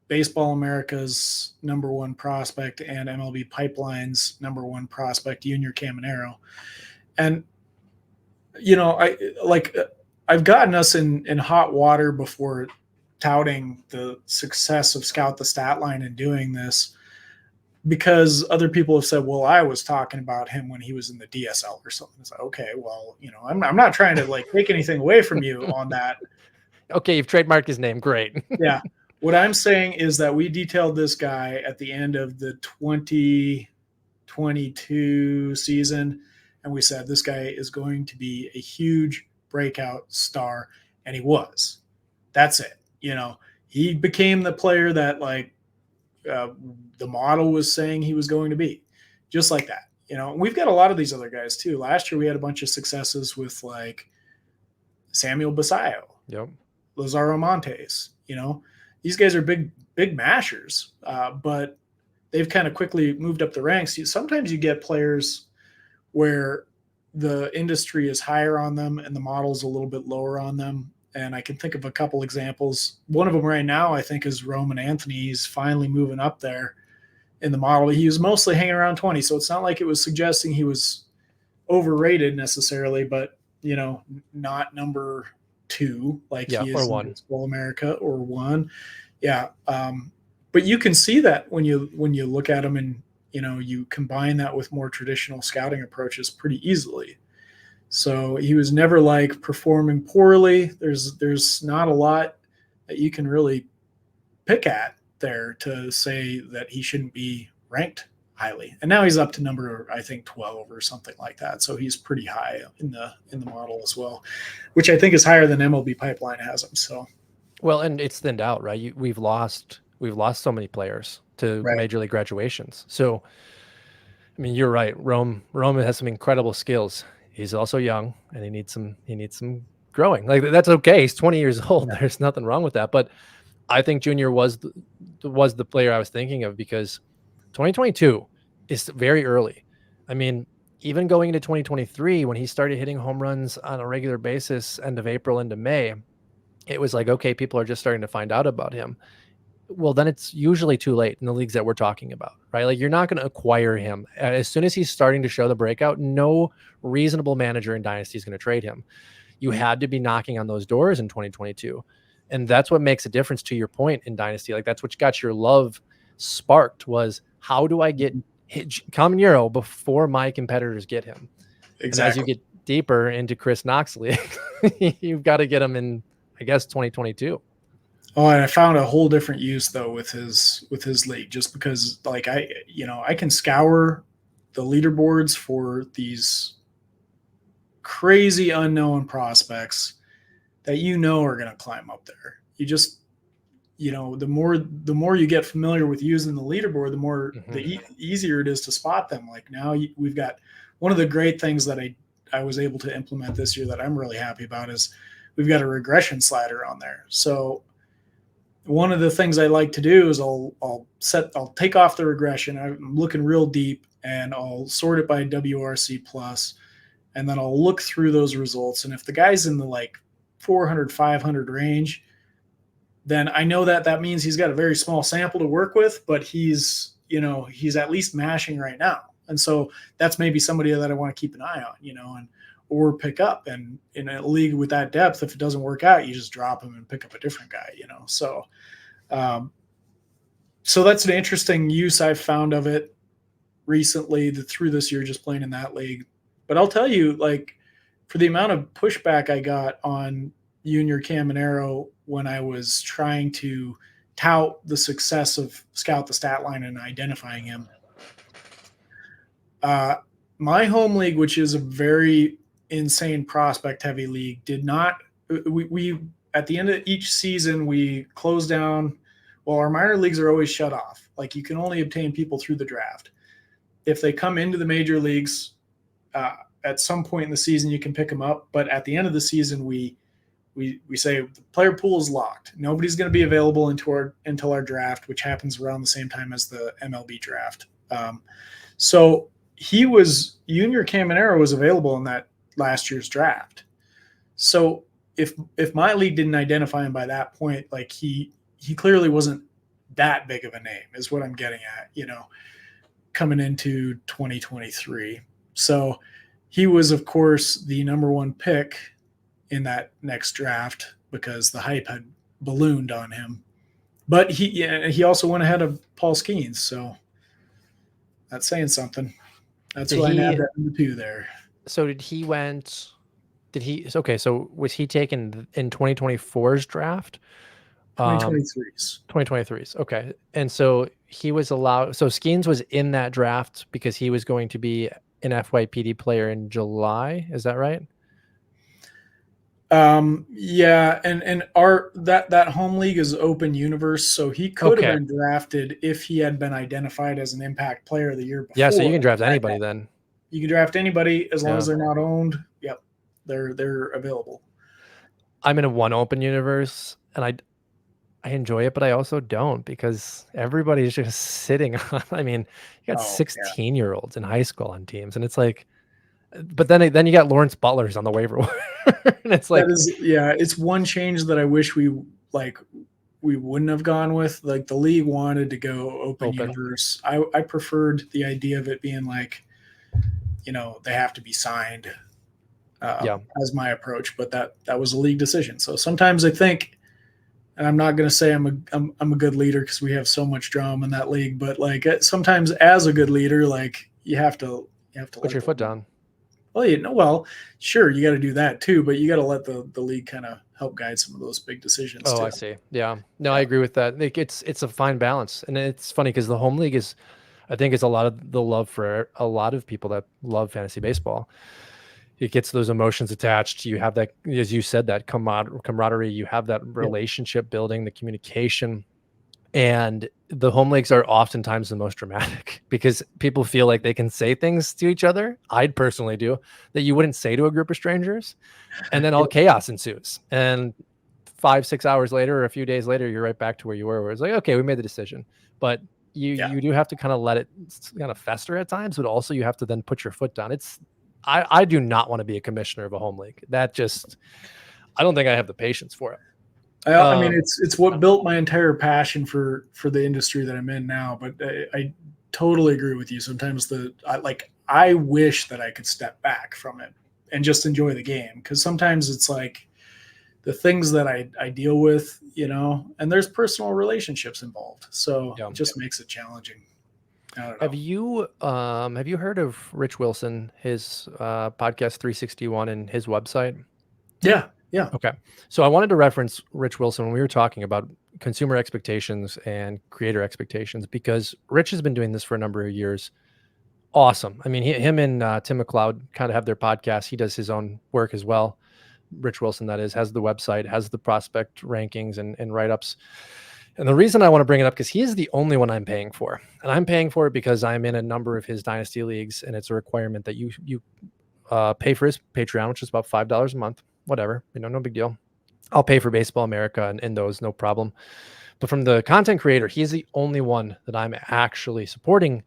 Baseball America's #1 prospect and MLB Pipeline's #1 prospect, Junior Caminero. And, I've gotten us in hot water before touting the success of Scout the Stat Line and doing this, because other people have said, well, I was talking about him when he was in the DSL or something. It's like, okay, well, I'm not trying to like take anything away from you on that. Okay, you've trademarked his name. Great. Yeah. What I'm saying is that we detailed this guy at the end of the 2022 season, and we said this guy is going to be a huge breakout star, and he was. That's it. He became the player that the model was saying he was going to be, just like that. We've got a lot of these other guys too. Last year we had a bunch of successes with like Samuel Basayo, yep, Lazaro Montes. These guys are big mashers, but they've kind of quickly moved up the ranks. Sometimes you get players where the industry is higher on them and the model's a little bit lower on them. And I can think of a couple examples. One of them right now, I think, is Roman Anthony. He's finally moving up there in the model. He was mostly hanging around 20, so it's not like it was suggesting he was overrated necessarily, but, not number 2 like he is in Baseball America, or 1. Yeah. But you can see that when you look at him and, you combine that with more traditional scouting approaches pretty easily. So he was never like performing poorly. There's not a lot that you can really pick at there to say that he shouldn't be ranked highly. And now he's up to number, I think, 12 or something like that. So he's pretty high in the model as well, which I think is higher than MLB Pipeline has him. So, well, and it's thinned out, right? We've lost so many players to major league graduations. So, I mean, you're right. Rome has some incredible skills. He's also young, and he needs some growing. Like, that's okay. He's 20 years old. Yeah. There's nothing wrong with that. But I think Junior was the player I was thinking of, because 2022 is very early. I mean, even going into 2023, when he started hitting home runs on a regular basis, end of April into May, it was like, okay, people are just starting to find out about him. Well, then it's usually too late in the leagues that we're talking about, right? Like, you're not going to acquire him as soon as he's starting to show the breakout. No reasonable manager in Dynasty is going to trade him. You had to be knocking on those doors in 2022. And that's what makes a difference, to your point, in Dynasty. Like, that's what got your love sparked, was how do I get Caminero before my competitors get him? Exactly. And as you get deeper into Chris Knoxley, you've got to get him in, I guess, 2022. Oh, and I found a whole different use though with his league, just because like I can scour the leaderboards for these crazy unknown prospects that are going to climb up there. You just the more you get familiar with using the leaderboard, the more easier it is to spot them. Like now we've got one of the great things that I was able to implement this year that I'm really happy about is we've got a regression slider on there. So one of the things I like to do is I'll take off the regression. I'm looking real deep, and I'll sort it by WRC plus, and then I'll look through those results. And if the guy's in the like 400, 500 range, then I know that that means he's got a very small sample to work with, but he's at least mashing right now. And so that's maybe somebody that I want to keep an eye on, and or pick up. And in a league with that depth, if it doesn't work out, you just drop him and pick up a different guy. So that's an interesting use I've found of it recently through this year, just playing in that league. But I'll tell you, like, for the amount of pushback I got on Junior Caminero when I was trying to tout the success of Scout the Statline and identifying him, my home league, which is a very insane prospect heavy league, did not. We at the end of each season we close down. Well, our minor leagues are always shut off. Like, you can only obtain people through the draft. If they come into the major leagues, at some point in the season, you can pick them up. But at the end of the season, we say the player pool is locked. Nobody's going to be available until our draft, which happens around the same time as the MLB draft. So Junior Caminero was available in that last year's draft. So if my league didn't identify him by that point, like, he clearly wasn't that big of a name, is what I'm getting at, coming into 2023. So he was, of course, the number one pick in that next draft because the hype had ballooned on him. But he also went ahead of Paul Skeens, so that's saying something. That's why I nabbed that number 2 there. So so was he taken in 2024's draft? 2023's. 2023's. Okay. And so he was allowed. So Skeens was in that draft because he was going to be an FYPD player in July. Is that right? Yeah. And that home league is open universe. So he could have been drafted if he had been identified as an impact player the year before. Yeah. So you can draft anybody then. You can draft anybody as long as they're not owned. Yep. They're available. I'm in a one open universe and I enjoy it, but I also don't because everybody's just sitting on. I mean, you got 16-year-olds in high school on teams, and it's like, but then you got Lawrence Butler's on the waiver wire, and it's like, it's one change that I wish we wouldn't have gone with. Like, the league wanted to go open. Universe. I preferred the idea of it being like, they have to be signed. As my approach, but that was a league decision. So sometimes I think. And I'm not going to say I'm a good leader because we have so much drama in that league, but like sometimes as a good leader, like you have to put your foot down. Well, sure, you got to do that too, but you got to let the league kind of help guide some of those big decisions. Oh, too. I see. Yeah, no, I agree with that. Like, it's a fine balance, and it's funny because the home league I think it's a lot of the love for a lot of people that love fantasy baseball. It gets those emotions attached. You have that, as you said, that camaraderie. You have that relationship building, the communication. And the home leagues are oftentimes the most dramatic because people feel like they can say things to each other. I'd personally do that you wouldn't say to a group of strangers. And then all chaos ensues. And 5-6 hours later or a few days later, you're right back to where you were, where it's like, okay, we made the decision. But you do have to kind of let it kind of fester at times, but also you have to then put your foot down. I do not want to be a commissioner of a home league. I don't think I have the patience for it. I mean, it's what built my entire passion for the industry that I'm in now. But I totally agree with you. Sometimes I wish that I could step back from it and just enjoy the game, because sometimes it's like the things that I deal with, and there's personal relationships involved, so it just makes it challenging. Have you heard of Rich Wilson, his podcast 361 and his website? Yeah. Okay. So I wanted to reference Rich Wilson when we were talking about consumer expectations and creator expectations, because Rich has been doing this for a number of years. Awesome. I mean, him and Tim McLeod kind of have their podcast. He does his own work as well. Rich Wilson, that is, has the website, has the prospect rankings and write-ups. And the reason I want to bring it up, because he is the only one I'm paying for. And I'm paying for it because I'm in a number of his dynasty leagues, and it's a requirement that you pay for his Patreon, which is about $5 a month, whatever, no big deal. I'll pay for Baseball America and those, no problem. But from the content creator, he's the only one that I'm actually supporting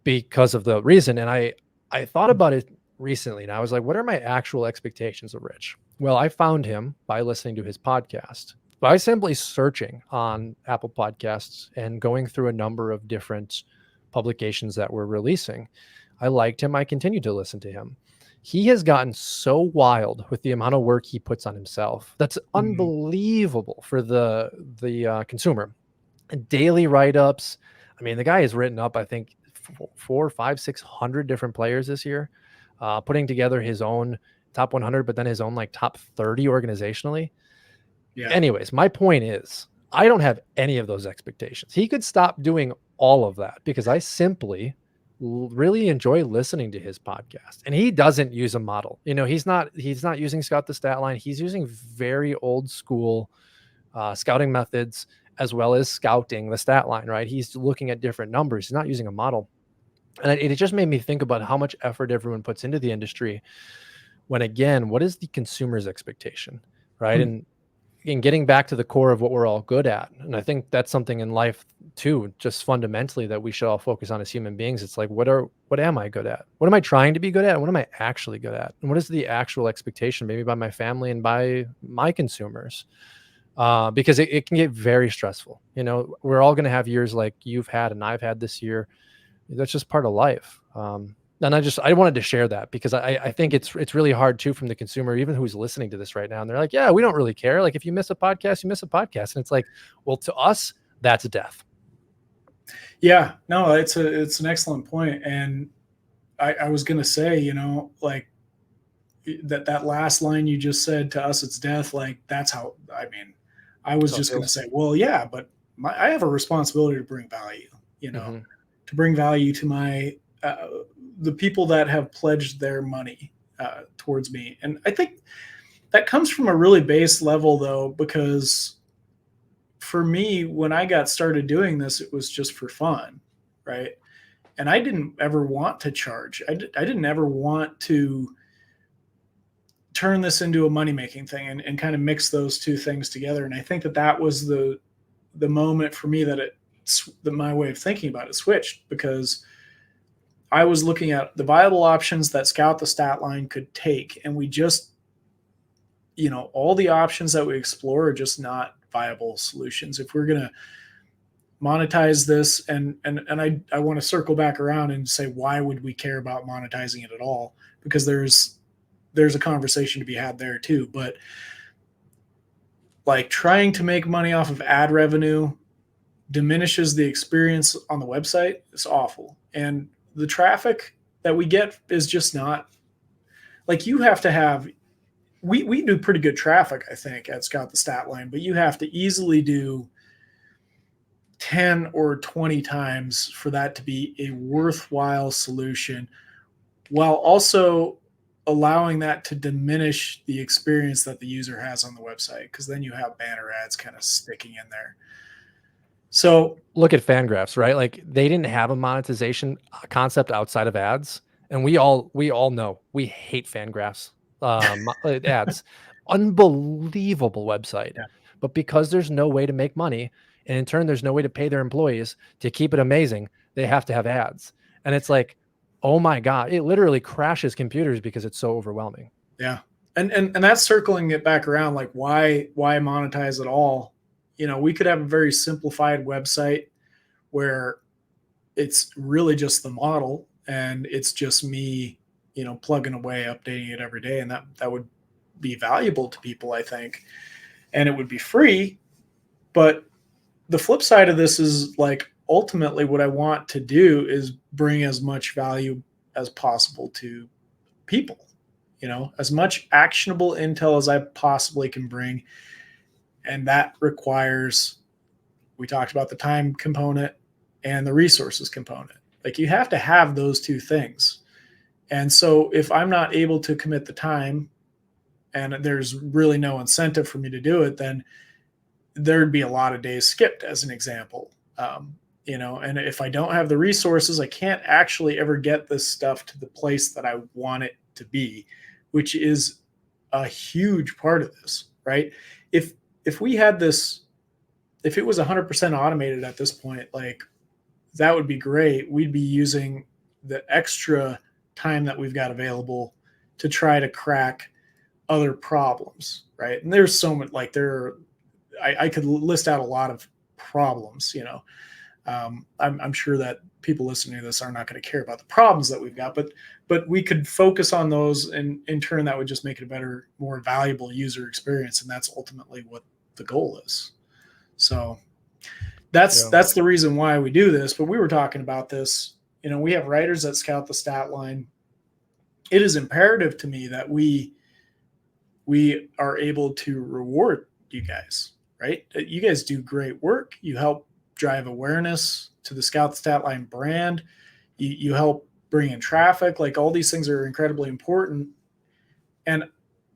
because of the reason. And I thought about it recently, and I was like, what are my actual expectations of Rich? Well, I found him by listening to his podcast, by simply searching on Apple Podcasts and going through a number of different publications that were releasing. I liked him. I continued to listen to him. He has gotten so wild with the amount of work he puts on himself. That's Mhm. unbelievable for the consumer. Daily write-ups. I mean, the guy has written up, I think, 600 different players this year, putting together his own top 100, but then his own like top 30 organizationally. Yeah. Anyways, my point is, I don't have any of those expectations. He could stop doing all of that because I simply really enjoy listening to his podcast. And he doesn't use a model. He's not using Scout the Statline. He's using very old school scouting methods as well as scouting the stat line, right? He's looking at different numbers. He's not using a model. And it just made me think about how much effort everyone puts into the industry when, again, what is the consumer's expectation, right? Hmm. And in getting back to the core of what we're all good at. And I think that's something in life too, just fundamentally, that we should all focus on as human beings. It's like, what am I good at? What am I trying to be good at? And what am I actually good at? And what is the actual expectation, maybe by my family and by my consumers? Because it can get very stressful. We're all going to have years like you've had and I've had this year. That's just part of life. And I wanted to share that because I think it's really hard too from the consumer, even who's listening to this right now. And they're like, yeah, we don't really care. Like if you miss a podcast, you miss a podcast. And it's like, well, to us, that's death. Yeah, no, it's an excellent point. And I was going to say, like that last line you just said, to us, it's death. Like that's how, I mean, I was So it just going to feels. say, well, yeah, but I have a responsibility to bring value, Mm-hmm. to bring value to the people that have pledged their money towards me. And I think that comes from a really base level though, because for me, when I got started doing this, it was just for fun, right? And I didn't ever want to charge. I didn't ever want to turn this into a money making thing and kind of mix those two things together. And I think that was the moment for me that my way of thinking about it switched, because I was looking at the viable options that Scout the Statline could take, and we just, all the options that we explore are just not viable solutions. If we're gonna monetize this, and I want to circle back around and say, why would we care about monetizing it at all? Because there's a conversation to be had there too. But like trying to make money off of ad revenue diminishes the experience on the website. It's awful. And the traffic that we get is just not, like, you have to have, we do pretty good traffic, I think, at Scout the Statline, but you have to easily do 10 or 20 times for that to be a worthwhile solution, while also allowing that to diminish the experience that the user has on the website, because then you have banner ads kind of sticking in there. So Look at Fangraphs, right? Like they didn't have a monetization concept outside of ads, and we all know we hate Fangraphs ads. Unbelievable website, yeah, but because there's no way to make money, and in turn there's no way to pay their employees to keep it amazing, they have to have ads, and it's like, oh my god, it literally crashes computers because it's so overwhelming. yeah. And that's circling it back around, like why monetize at all? We could have a very simplified website where it's really just the model and it's just me, plugging away, updating it every day, and that would be valuable to people, I think, and it would be free. But the flip side of this is, like, ultimately what I want to do is bring as much value as possible to people, as much actionable intel as I possibly can bring. And that requires, we talked about the time component and the resources component. Like, you have to have those two things. And so if I'm not able to commit the time and there's really no incentive for me to do it, then there'd be a lot of days skipped, as an example. And if I don't have the resources, I can't actually ever get this stuff to the place that I want it to be, which is a huge part of this, right? If we had this, if it was 100% automated at this point, like, that would be great. We'd be using the extra time that we've got available to try to crack other problems, right? And there's so much, like I could list out a lot of problems, I'm sure that people listening to this are not going to care about the problems that we've got, but we could focus on those, and in turn that would just make it a better, more valuable user experience, and that's ultimately what the goal is. So that's the reason why we do this. But we were talking about this, we have writers that scout the stat line. It is imperative to me that we are able to reward you guys, right? You guys do great work. You help drive awareness to the Scout the Statline brand. You help bring in traffic. Like, all these things are incredibly important, and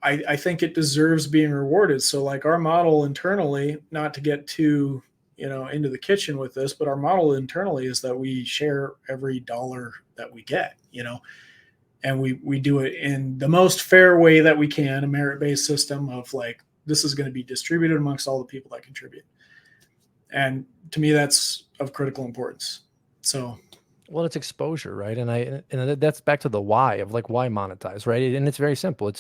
I think it deserves being rewarded. So, like, our model internally, not to get too into the kitchen with this, but our model internally is that we share every dollar that we get, and we do it in the most fair way that we can, a merit-based system of, like, this is going to be distributed amongst all the people that contribute. And to me, that's of critical importance. So, well, it's exposure, right? And that's back to the why of, like, why monetize, right? And it's very simple.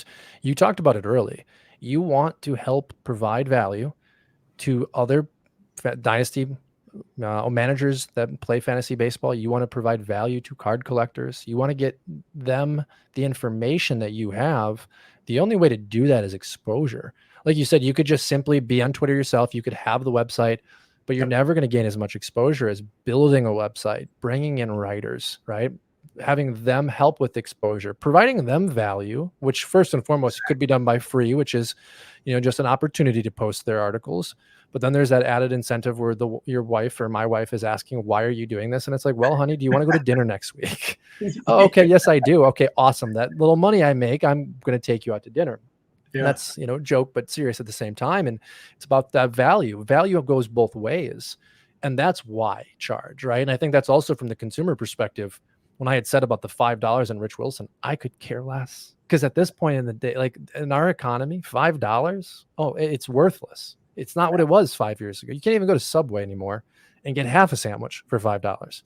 You talked about it early. You want to help provide value to other dynasty managers that play fantasy baseball. You want to provide value to card collectors. You want to get them the information that you have. The only way to do that is exposure. Like you said, you could just simply be on Twitter yourself. You could have the website, but you're never going to gain as much exposure as building a website, bringing in writers, right? Having them help with exposure, providing them value, which first and foremost could be done by free, which is, just an opportunity to post their articles. But then there's that added incentive where your wife or my wife is asking, why are you doing this? And it's like, well, honey, do you want to go to dinner next week? Oh, okay. Yes, I do. Okay, awesome. That little money I make, I'm going to take you out to dinner. Yeah. And that's, joke, but serious at the same time. And it's about that value. Value goes both ways. And that's why charge, right? And I think that's also from the consumer perspective. When I had said about the $5 and Rich Wilson, I could care less. Because at this point in the day, like, in our economy, $5, it's worthless. It's not what it was 5 years ago. You can't even go to Subway anymore and get half a sandwich for $5.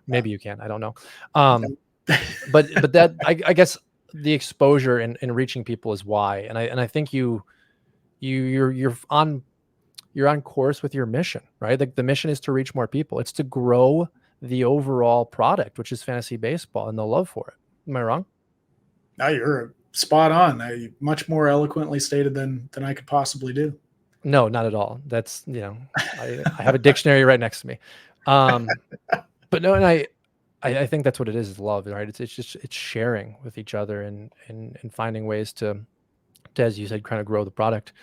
Maybe you can. I don't know. But that, I guess, the exposure and reaching people is why. And I think you're on course with your mission, right? Like, the mission is to reach more people. It's to grow the overall product, which is fantasy baseball, and the love for it. Am I wrong? No, you're spot on. Much more eloquently stated than I could possibly do. No, not at all. That's, I have a dictionary right next to me. But no, and I think that's what it is love, right? It's sharing with each other and finding ways to, as you said, kind of grow the product.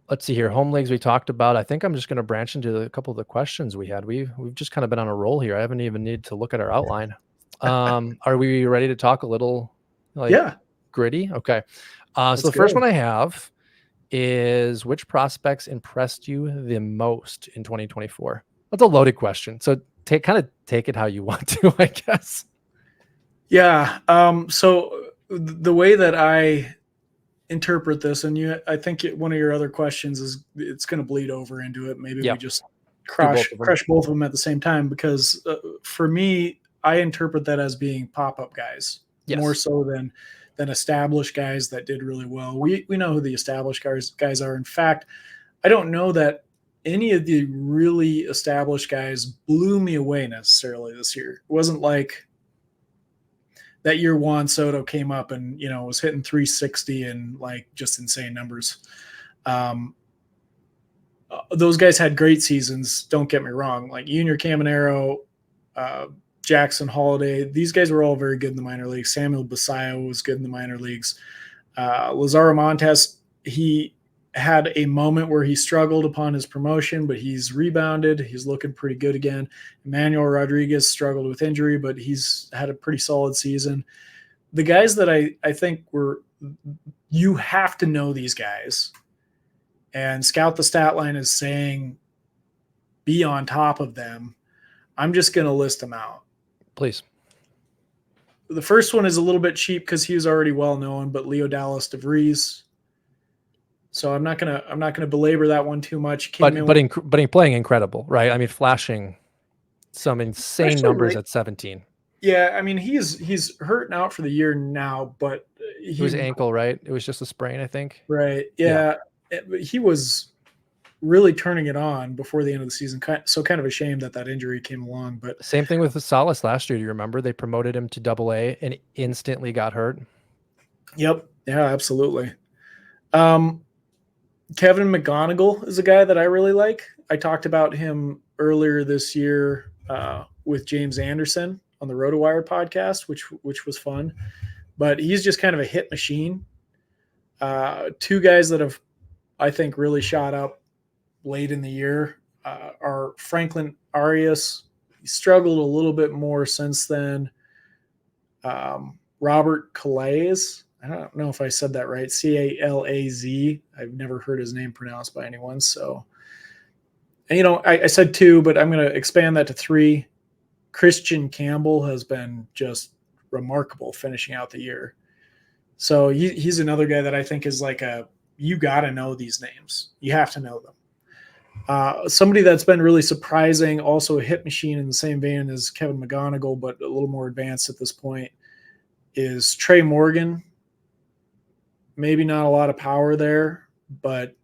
Let's see here. Home leagues we talked about. I think I'm just going to branch into a couple of the questions we had. We've just kind of been on a roll here. I haven't even needed to look at our outline. Are we ready to talk a little, gritty? Okay. So the first one I have is, which prospects impressed you the most in 2024? That's a loaded question. So take it how you want to, I guess. Yeah. So the way that I interpret this, and I think one of your other questions is, it's going to bleed over into it. Maybe we just crush both of them at the same time, because for me, I interpret that as being pop-up guys more so than established guys that did really well. We know who the established guys are. In fact, I don't know that any of the really established guys blew me away necessarily this year. It wasn't like that year Juan Soto came up and, was hitting 360 and, like, just insane numbers. Those guys had great seasons. Don't get me wrong. Like Junior Caminero, Jackson Holiday, these guys were all very good in the minor leagues. Samuel Basayo was good in the minor leagues. Lazaro Montes, he had a moment where he struggled upon his promotion, but he's rebounded. He's looking pretty good again. Emmanuel Rodriguez struggled with injury, but he's had a pretty solid season. The guys that I think you have to know these guys. And Scout the Statline is saying, be on top of them. I'm just going to list them out. Please. The first one is a little bit cheap because he was already well known, but Leo Dallas DeVries. So I'm not gonna belabor that one too much. But he's playing incredible, right? I mean, flashing some insane numbers at 17. Yeah, I mean he's hurting out for the year now, but It was ankle, right? It was just a sprain, I think. right, Yeah. yeah, he was really turning it on before the end of the season. So kind of a shame that that injury came along. But Same thing with the Salas last year. Do you remember they promoted him to Double-A and instantly got hurt? yep, yeah, absolutely. Um, Kevin McGonigal is a guy that I really like. I talked about him earlier this year with James Anderson on the RotoWire podcast, which was fun. But he's just kind of a hit machine. Two guys that have, I think, really shot up late in the year are Franklin Arias. He struggled a little bit more since then. Robert Calais. I don't know if I said that right. Calaz. I've never heard his name pronounced by anyone. So, and, I said two, but I'm going to expand that to three. Christian Campbell has been just remarkable finishing out the year. So he's another guy that I think is like you got to know these names. You have to know them. Somebody that's been really surprising, also a hit machine in the same vein as Kevin McGonigal, but a little more advanced at this point, is Trey Morgan. Maybe not a lot of power there, but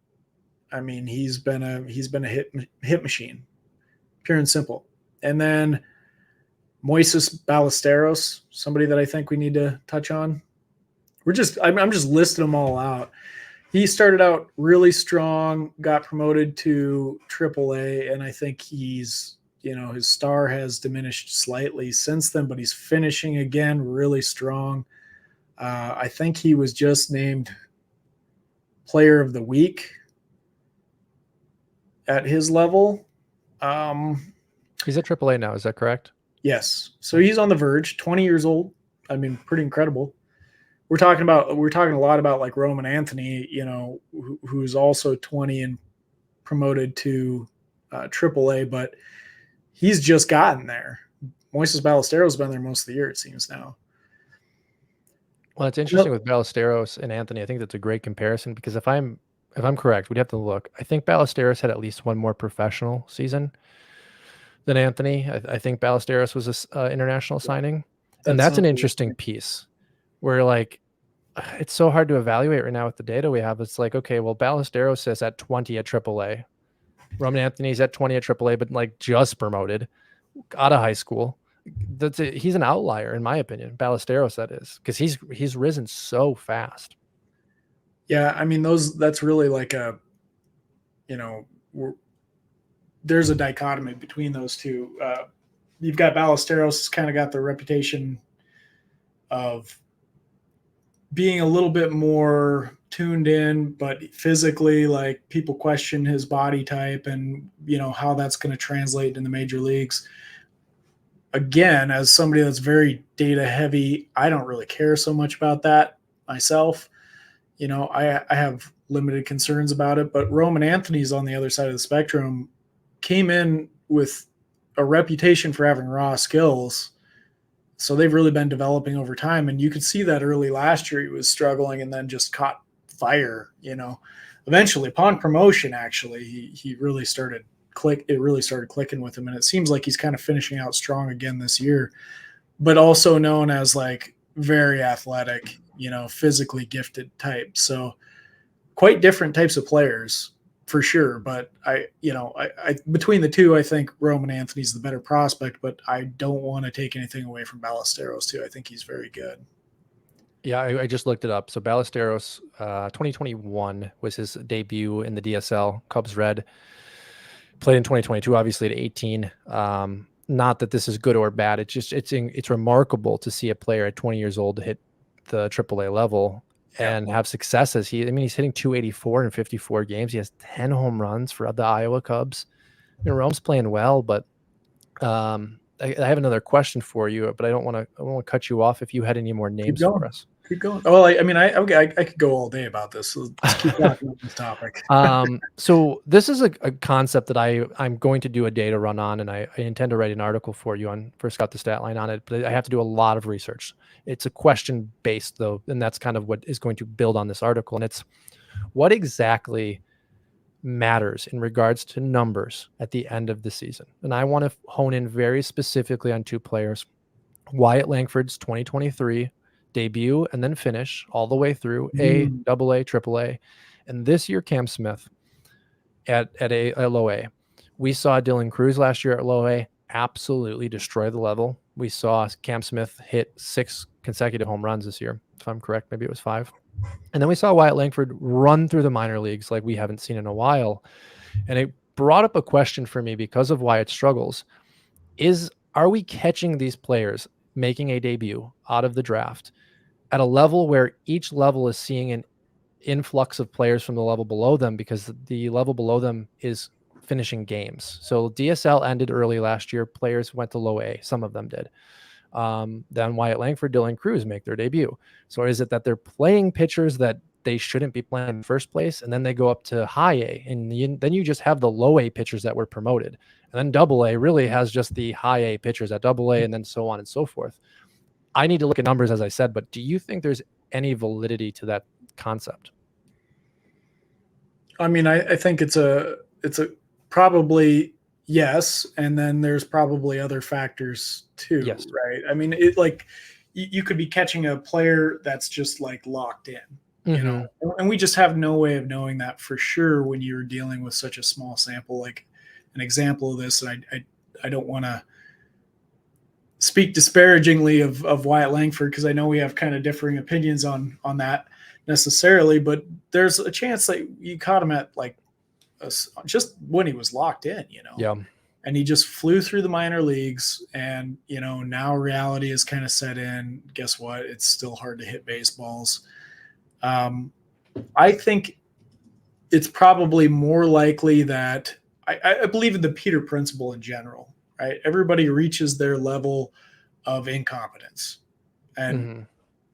I mean he's been a hit machine, pure and simple. And then Moises Ballesteros, somebody that I think we need to touch on. I'm just listing them all out. He started out really strong, got promoted to AAA, and I think his star has diminished slightly since then, but he's finishing again really strong. I think he was just named Player of the Week at his level. He's at AAA now. Is that correct? Yes. So he's on the verge, 20 years old. I mean, pretty incredible. We're talking a lot about like Roman Anthony, who's also 20 and promoted to AAA, but he's just gotten there. Moises Ballesteros been there most of the year, it seems now. Well, it's interesting with Ballesteros and Anthony. I think that's a great comparison because if I'm correct, we'd have to look. I think Ballesteros had at least one more professional season than Anthony. I think Ballesteros was an international signing, and that's an interesting piece where like it's so hard to evaluate right now with the data we have. It's like, okay, well, Ballesteros is at 20 at AAA. Roman Anthony's at 20 at AAA, but like just promoted out of high school. He's an outlier in my opinion. Ballesteros, that is, because he's risen so fast. Yeah, I mean that's really like there's a dichotomy between those two. You've got Ballesteros kind of got the reputation of being a little bit more tuned in, but physically, like people question his body type and how that's going to translate in the major leagues. Again, as somebody that's very data heavy, I don't really care so much about that myself. I have limited concerns about it, but Roman Anthony's on the other side of the spectrum came in with a reputation for having raw skills. So they've really been developing over time. And you could see that early last year, he was struggling and then just caught fire, eventually upon promotion, actually, he really started clicking with him. And it seems like he's kind of finishing out strong again this year, but also known as like very athletic, physically gifted type. So quite different types of players for sure. But I between the two, I think Roman Anthony's the better prospect, but I don't want to take anything away from Ballesteros too. I think he's very good. Yeah, I just looked it up. So Ballesteros, 2021 was his debut in the DSL, Cubs Red. Played in 2022, obviously at 18. Not that this is good or bad. It's remarkable to see a player at 20 years old hit the AAA level and have successes. He's hitting 284 in 54 games. He has 10 home runs for the Iowa Cubs. Rome's playing well, but I have another question for you, but I don't want to cut you off if you had any more names for us. Keep going. Well, I could go all day about this. So let's keep talking about this topic. So this is a concept that I'm going to do a data run on, and I intend to write an article for you for Scout the Statline on it, but I have to do a lot of research. It's a question based though, and that's kind of what is going to build on this article. And it's what exactly matters in regards to numbers at the end of the season. And I want to hone in very specifically on two players. Wyatt Langford's 2023 debut and then finish all the way through A, Mm. double A, triple A. And this year, Cam Smith at low A. We saw Dylan Cruz last year at low A absolutely destroy the level. We saw Cam Smith hit 6 consecutive home runs this year, if I'm correct. Maybe it was 5. And then we saw Wyatt Langford run through the minor leagues like we haven't seen in a while. And it brought up a question for me because of Wyatt's struggles. Are we catching these players making a debut out of the draft at a level where each level is seeing an influx of players from the level below them because the level below them is finishing games? So DSL ended early last year. Players went to low A. Some of them did. Then Wyatt Langford, Dylan Cruz make their debut. So is it that they're playing pitchers that they shouldn't be playing in the first place, and then they go up to high A, and then you just have the low A pitchers that were promoted, and then double A really has just the high A pitchers at double A, and then so on and so forth. I need to look at numbers, as I said, but do you think there's any validity to that concept? I mean, I think it's a probably yes, and then there's probably other factors too, Yes. right? I mean, it like you could be catching a player that's just like locked in, you know, and we just have no way of knowing that for sure when you're dealing with such a small sample. Like an example of this, and I don't want to speak disparagingly of Wyatt Langford because I know we have kind of differing opinions on that necessarily, but there's a chance that you caught him at like just when he was locked in, you know. Yeah. And he just flew through the minor leagues, and you know, now reality is kind of set in. Guess what? It's still hard to hit baseballs. I think it's probably more likely that I believe in the Peter principle in general, right? Everybody reaches their level of incompetence. And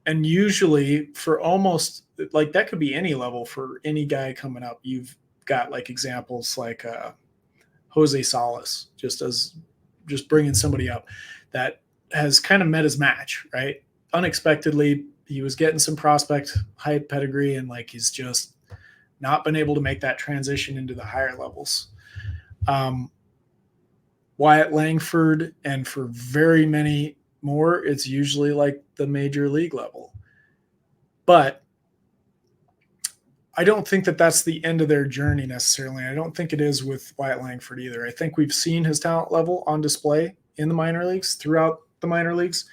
and usually for almost like that could be any level for any guy coming up. You've got like examples like Jose Salas, just bringing somebody up that has kind of met his match, right? Unexpectedly, he was getting some prospect hype pedigree, and like he's just not been able to make that transition into the higher levels. Wyatt Langford, and for very many more, it's usually like the major league level. But I don't think that that's the end of their journey necessarily. I don't think it is with Wyatt Langford either. I think we've seen his talent level on display in the minor leagues, throughout the minor leagues,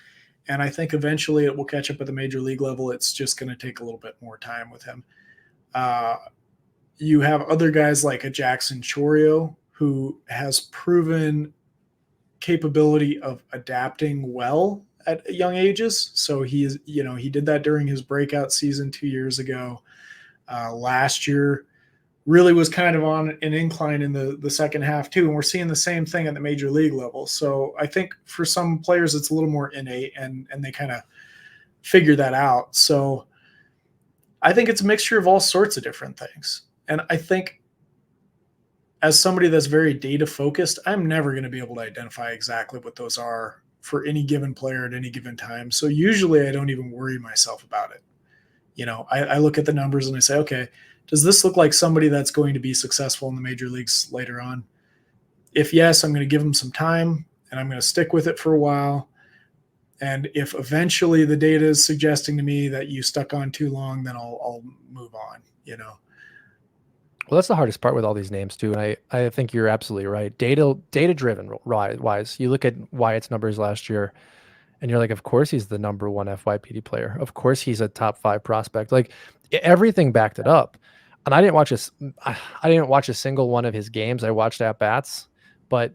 and I think eventually it will catch up at the major league level. It's just going to take a little bit more time with him. You have other guys like a Jackson Chorio who has proven capability of adapting well at young ages. So he did that during his breakout season 2 years ago. Last year really was kind of on an incline in the second half too. And we're seeing the same thing at the major league level. So I think for some players, it's a little more innate and they kind of figure that out. So I think it's a mixture of all sorts of different things. And I think as somebody that's very data focused, I'm never going to be able to identify exactly what those are for any given player at any given time. So usually I don't even worry myself about it. You know, I look at the numbers and I say, okay, does this look like somebody that's going to be successful in the major leagues later on? If yes, I'm going to give them some time and I'm going to stick with it for a while. And if eventually the data is suggesting to me that you stuck on too long, then I'll move on, you know. Well, that's the hardest part with all these names too. And I think you're absolutely right. Data driven wise, you look at Wyatt's numbers last year and you're like, of course he's the number 1 FYPD player. Of course he's a top 5 prospect. Like everything backed it up. And I didn't watch a single one of his games. I watched at bats, but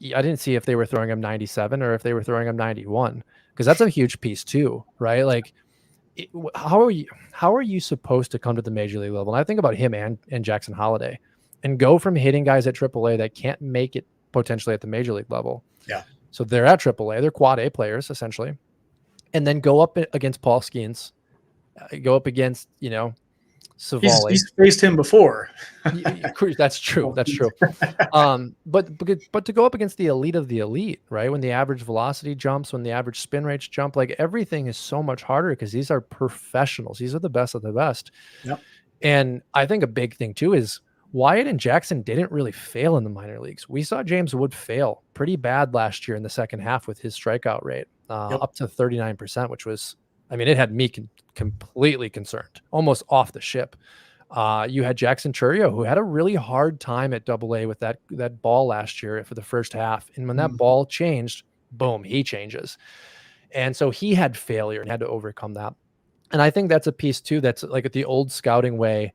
I didn't see if they were throwing him 97 or if they were throwing him 91, because that's a huge piece too, right? Like how are you supposed to come to the major league level? And I think about him and Jackson Holiday and go from hitting guys at AAA that can't make it potentially at the major league level. Yeah. So they're at AAA, they're quad A players essentially, and then go up against Paul Skeens, go up against, Savali. He's faced him before. That's true. That's true. But to go up against the elite of the elite, right? When the average velocity jumps, when the average spin rates jump, like everything is so much harder because these are professionals. These are the best of the best. Yep. And I think a big thing too is Wyatt and Jackson didn't really fail in the minor leagues. We saw James Wood fail pretty bad last year in the second half with his strikeout rate. Yep. up to 39%, which was, I mean, it had me completely concerned, almost off the ship. You had Jackson Churio, who had a really hard time at AA with that ball last year for the first half. And when that ball changed, boom, he changes. And so he had failure and had to overcome that. And I think that's a piece too, that's like the old scouting way,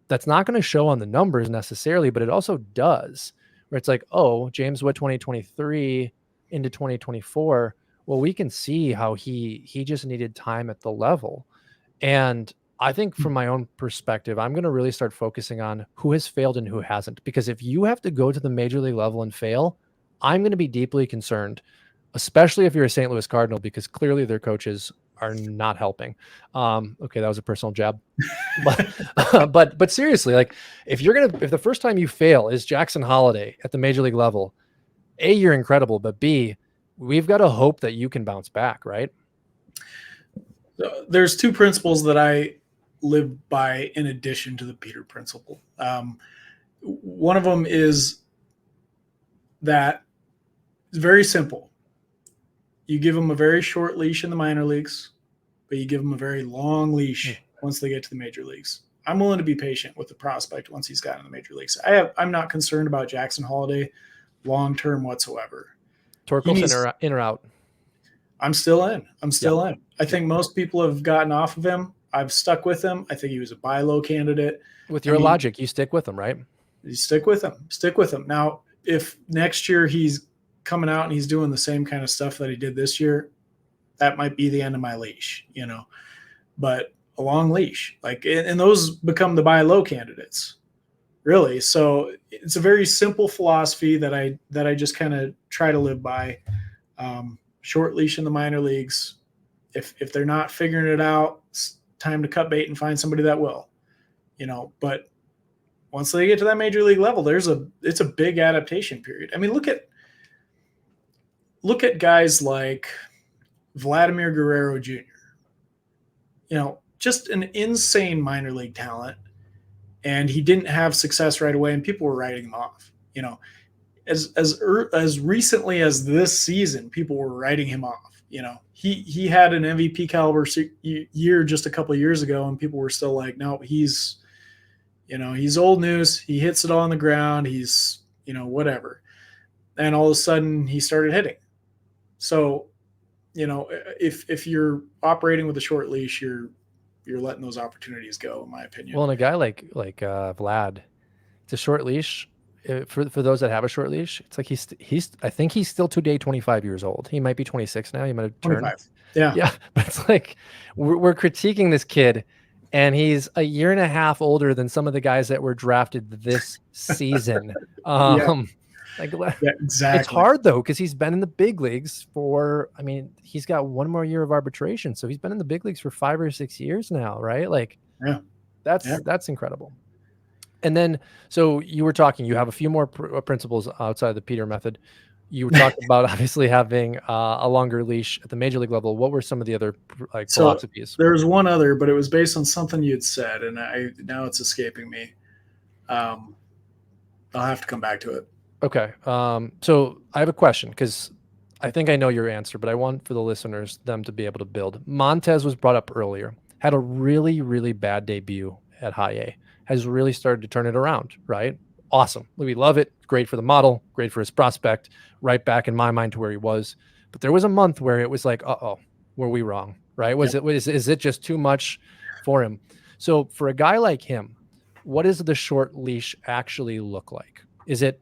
that's not going to show on the numbers necessarily, but it also does, where it's like, oh, James Wood 2023 into 2024. Well, we can see how he just needed time at the level. And I think from my own perspective, I'm going to really start focusing on who has failed and who hasn't. Because if you have to go to the major league level and fail, I'm going to be deeply concerned, especially if you're a St. Louis Cardinal, because clearly their coaches are not helping. Okay, that was a personal jab. but seriously, like if the first time you fail is Jackson Holiday at the major league level, A, you're incredible, but B, we've got to hope that you can bounce back, right? There's two principles that I live by in addition to the Peter principle. One of them is that it's very simple. You give them a very short leash in the minor leagues, but you give them a very long leash once they get to the major leagues. I'm willing to be patient with the prospect once he's gotten in the major leagues. I'm not concerned about Jackson Holiday long-term whatsoever. Torkelson in or out? I'm still in. I think most people have gotten off of him. I've stuck with him. I think he was a buy low candidate. With your logic, you stick with him, right? You stick with him. Stick with him. Now, if next year he's coming out and he's doing the same kind of stuff that he did this year, that might be the end of my leash, but a long leash, and those become the buy low candidates, really. So it's a very simple philosophy that I just kind of try to live by. Short leash in the minor leagues. If they're not figuring it out, it's time to cut bait and find somebody that will, but once they get to that major league level, it's a big adaptation period. I mean, look at guys like Vladimir Guerrero Jr., just an insane minor league talent. And he didn't have success right away and people were writing him off, as recently as this season, people were writing him off. He had an MVP caliber year just a couple of years ago, and people were still like, no, he's old news. He hits it all on the ground. He's, whatever. And all of a sudden he started hitting. So, if you're operating with a short leash, you're letting those opportunities go, in my opinion. Well, and a guy like Vlad, it's a short leash. For those that have a short leash, it's like he's I think he's still today 25 years old. He might be 26 now. He might have turned 25. Yeah. But it's like we're critiquing this kid, and he's a year and a half older than some of the guys that were drafted this season. Yeah, exactly. It's hard though, because he's been in the big leagues he's got one more year of arbitration, so he's been in the big leagues for 5 or 6 years now, right? That's incredible. And then, so you were talking, you have a few more principles outside of the Peter method. You were talking about obviously having a longer leash at the major league level. What were some of the other philosophies? There was one other, but it was based on something you'd said, and now it's escaping me. I'll have to come back to it. Okay. So I have a question, because I think I know your answer, but I want for the listeners, them to be able to build. Montez was brought up earlier, had a really, really bad debut at high A, has really started to turn it around, right? Awesome. We love it. Great for the model, great for his prospect, right back in my mind to where he was. But there was a month where it was like, were we wrong, right? Is it just too much for him? So for a guy like him, what does the short leash actually look like? Is it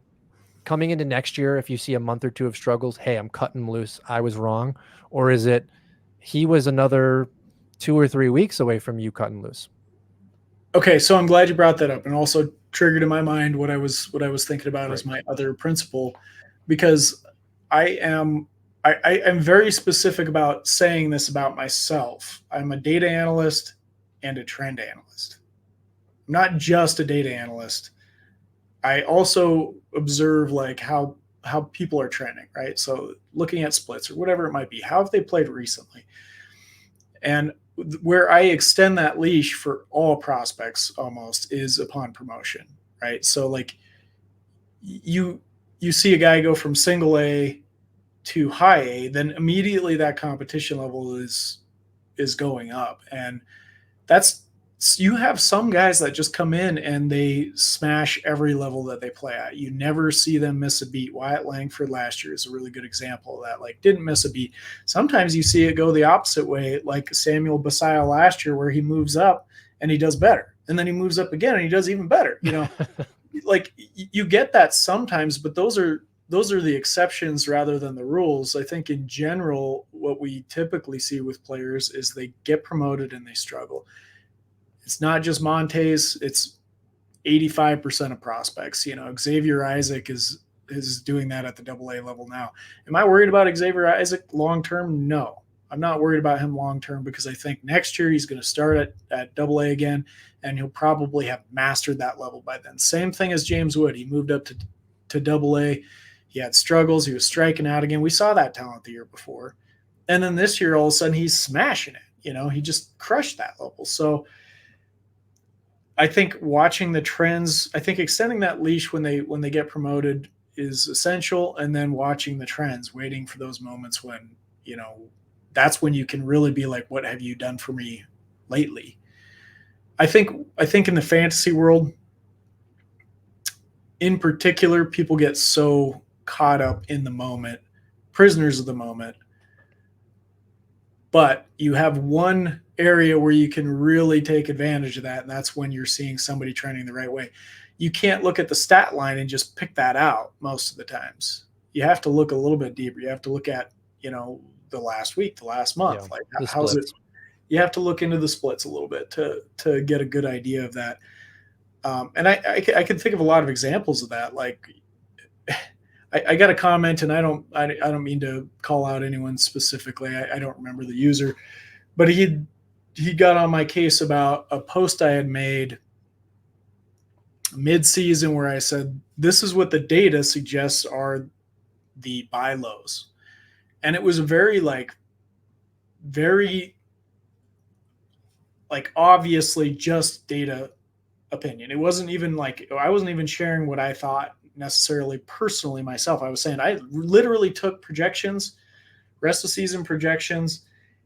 coming into next year, if you see a month or two of struggles, hey, I'm cutting him loose, I was wrong? Or is it he was another 2 or 3 weeks away from you cutting loose? Okay, so I'm glad you brought that up, and also triggered in my mind what I was thinking about as my other principle, because I am very specific about saying this about myself. I'm a data analyst and a trend analyst. I'm not just a data analyst. I also observe how people are trending, right? So looking at splits or whatever it might be, how have they played recently? And where I extend that leash for all prospects almost is upon promotion, right? So you see a guy go from single A to high A, then immediately that competition level is going up. And that's, you have some guys that just come in and they smash every level that they play at. You never see them miss a beat. Wyatt Langford last year is a really good example of that. Like, didn't miss a beat. Sometimes you see it go the opposite way, like Samuel Basayo last year, where he moves up and he does better, and then he moves up again and he does even better. You know, like you get that sometimes, but those are the exceptions rather than the rules. I think in general, what we typically see with players is they get promoted and they struggle. It's not just Montes, it's 85% of prospects. You know, Xavier Isaac is doing that at the AA level now. Am I worried about Xavier Isaac long term? No. I'm not worried about him long term, because I think next year he's going to start at AA again, and he'll probably have mastered that level by then. Same thing as James Wood. He moved up to AA. He had struggles. He was striking out again. We saw that talent the year before. And then this year, all of a sudden, he's smashing it. You know, he just crushed that level. So I think watching the trends, I think extending that leash when they get promoted is essential. And then watching the trends, waiting for those moments when, you know, that's when you can really be like, what have you done for me lately? I think in the fantasy world, in particular, people get so caught up in the moment, prisoners of the moment. But you have one area where you can really take advantage of that, and that's when you're seeing somebody trending the right way. You can't look at the stat line and just pick that out most of the times. You have to look a little bit deeper. You have to look at, you know, the last week, the last month. Yeah, like how's it? You have to look into the splits a little bit to get a good idea of that. And I can think of a lot of examples of that. Like, I got a comment, and I don't mean to call out anyone specifically. I don't remember the user, but he got on my case about a post I had made mid-season where I said, this is what the data suggests are the buy lows. And it was very obviously just data opinion. It wasn't even like, I wasn't even sharing what I thought necessarily personally myself. I was saying I literally took projections, rest of season projections,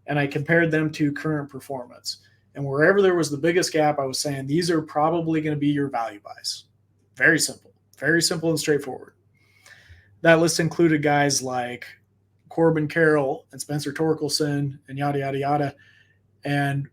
and I compared them to current performance. And wherever there was the biggest gap, I was saying these are probably going to be your value buys. Very simple and straightforward. That list included guys like Corbin Carroll and Spencer Torkelson and yada, yada, yada. And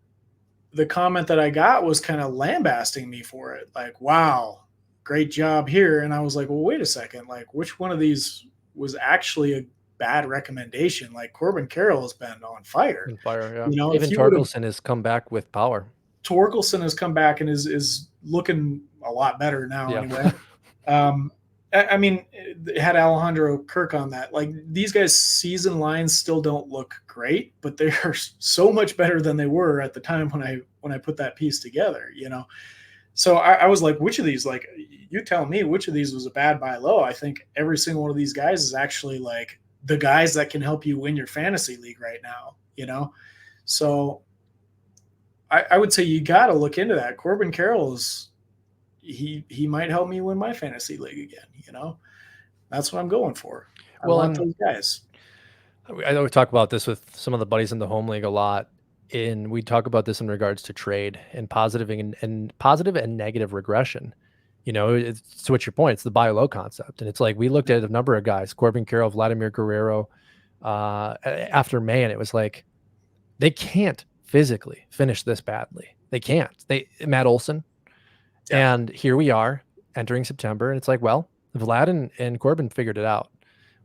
the comment that I got was kind of lambasting me for it. Like, wow, great job here. And I was like, well, wait a second. Like, which one of these was actually a bad recommendation? Like, Corbin Carroll has been on fire. Yeah. You know, even Torkelson has come back with power. Torkelson has come back and is looking a lot better now. Yeah. Anyway. I mean, it had Alejandro Kirk on that. Like, these guys' season lines still don't look great, but they are so much better than they were at the time when I put that piece together, you know? So I was like, which of these, like, you tell me which of these was a bad buy low. I think every single one of these guys is actually like the guys that can help you win your fantasy league right now, you know? So I would say you got to look into that. Corbin Carroll is, he might help me win my fantasy league again. You know, that's what I'm going for. I want those guys. I know we talk about this with some of the buddies in the home league a lot, and we talk about this in regards to trade and positive and negative regression. You know, it's, to what's your point, it's the buy low concept. And it's like, we looked at a number of guys, Corbin Carroll, Vladimir Guerrero, after May, and it was like, they can't physically finish this badly. They can't. Matt Olson. Yeah. And here we are entering September, and it's like, well, Vlad and Corbin figured it out,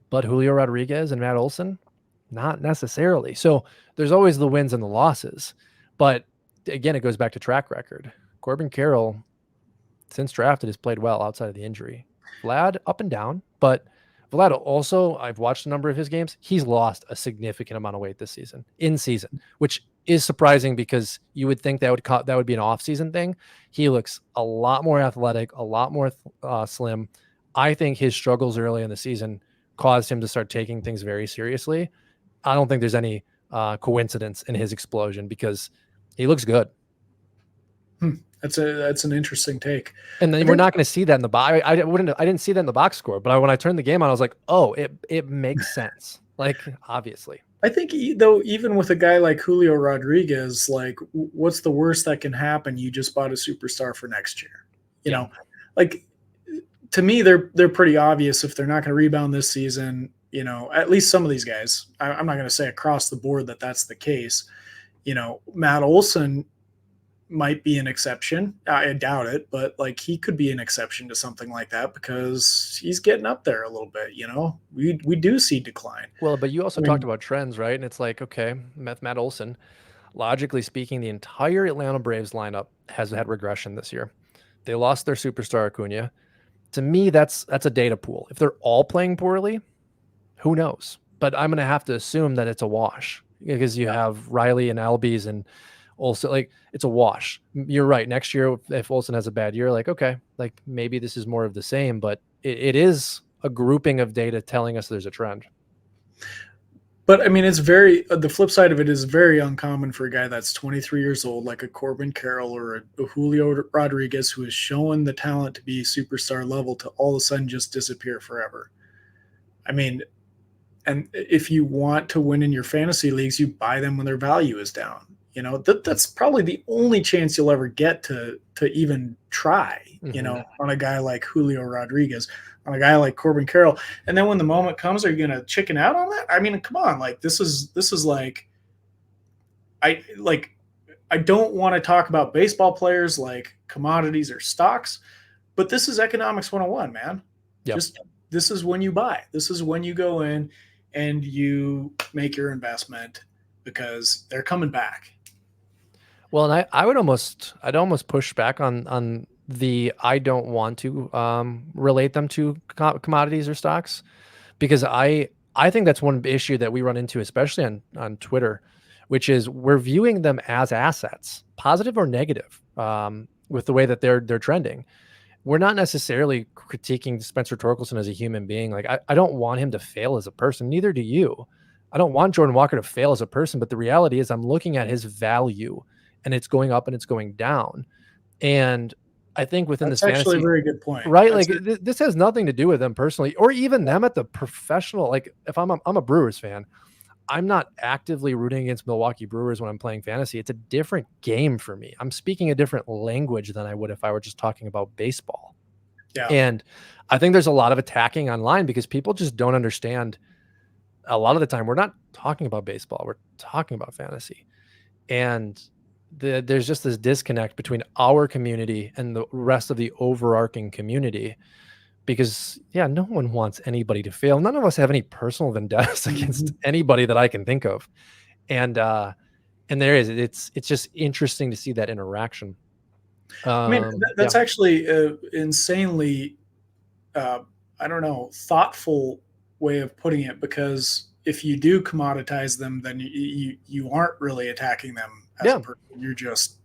but Julio Rodriguez and Matt Olson, not necessarily. So there's always the wins and the losses. But again, it goes back to track record. Corbin Carroll, since drafted, has played well outside of the injury. Vlad, up and down, but Vlad also, I've watched a number of his games. He's lost a significant amount of weight this season, in season, which is surprising because you would think that would be an off-season thing. He looks a lot more athletic, a lot more slim. I think his struggles early in the season caused him to start taking things very seriously. I don't think there's any coincidence in his explosion because he looks good. That's an interesting take. And then we're not going to see that in the box. I didn't see that in the box score, but when I turned the game on, I was like, oh, it makes sense. Like, obviously. I think though, even with a guy like Julio Rodriguez, like what's the worst that can happen? You just bought a superstar for next year. You Yeah. know, like to me, they're pretty obvious if they're not going to rebound this season. You know, at least some of these guys. I'm not going to say across the board that that's the case. You know, Matt Olson might be an exception. I doubt it, but like he could be an exception to something like that because he's getting up there a little bit. You know, we do see decline. Well, but you also I talked mean, about trends, right? And it's like, okay, Matt Olson, logically speaking, the entire Atlanta Braves lineup has had regression this year. They lost their superstar Acuna. To me, that's a data pool. If they're all playing poorly, who knows? But I'm going to have to assume that it's a wash because you yeah. have Riley and Albies and also like it's a wash. You're right. Next year, if Olsen has a bad year, like, okay, like maybe this is more of the same, but it is a grouping of data telling us there's a trend. But I mean, it's very, the flip side of it is very uncommon for a guy that's 23 years old, like a Corbin Carroll or a Julio Rodriguez, who has shown the talent to be superstar level, to all of a sudden just disappear forever. I mean, and if you want to win in your fantasy leagues, you buy them when their value is down. You know, that's probably the only chance you'll ever get to even try, you know, on a guy like Julio Rodriguez, on a guy like Corbin Carroll. And then when the moment comes, are you going to chicken out on that? I mean, come on, like this is like I don't want to talk about baseball players like commodities or stocks, but this is economics 101, man. Yep. Just this is when you buy. This is when you go in and you make your investment because they're coming back. Well, and I'd almost push back on the I don't want to relate them to commodities or stocks because I think that's one issue that we run into, especially on Twitter, which is we're viewing them as assets, positive or negative, with the way that they're trending. We're not necessarily critiquing Spencer Torkelson as a human being. Like I don't want him to fail as a person. Neither do you. I don't want Jordan Walker to fail as a person, but the reality is I'm looking at his value and it's going up and it's going down. And I think within That's this actually a fantasy, very good point. right? That's Like this has nothing to do with them personally, or even them at the professional. Like if I'm a Brewers fan, I'm not actively rooting against Milwaukee Brewers when I'm playing fantasy. It's a different game for me. I'm speaking a different language than I would if I were just talking about baseball. Yeah. And I think there's a lot of attacking online because people just don't understand. A lot of the time, we're not talking about baseball. We're talking about fantasy. And there's just this disconnect between our community and the rest of the overarching community because no one wants anybody to fail. None of us have any personal vendettas against anybody that I can think of. And there is, it's just interesting to see that interaction. I mean, that's actually insanely, I don't know, thoughtful way of putting it, because if you do commoditize them, then you aren't really attacking them as a person. You're just,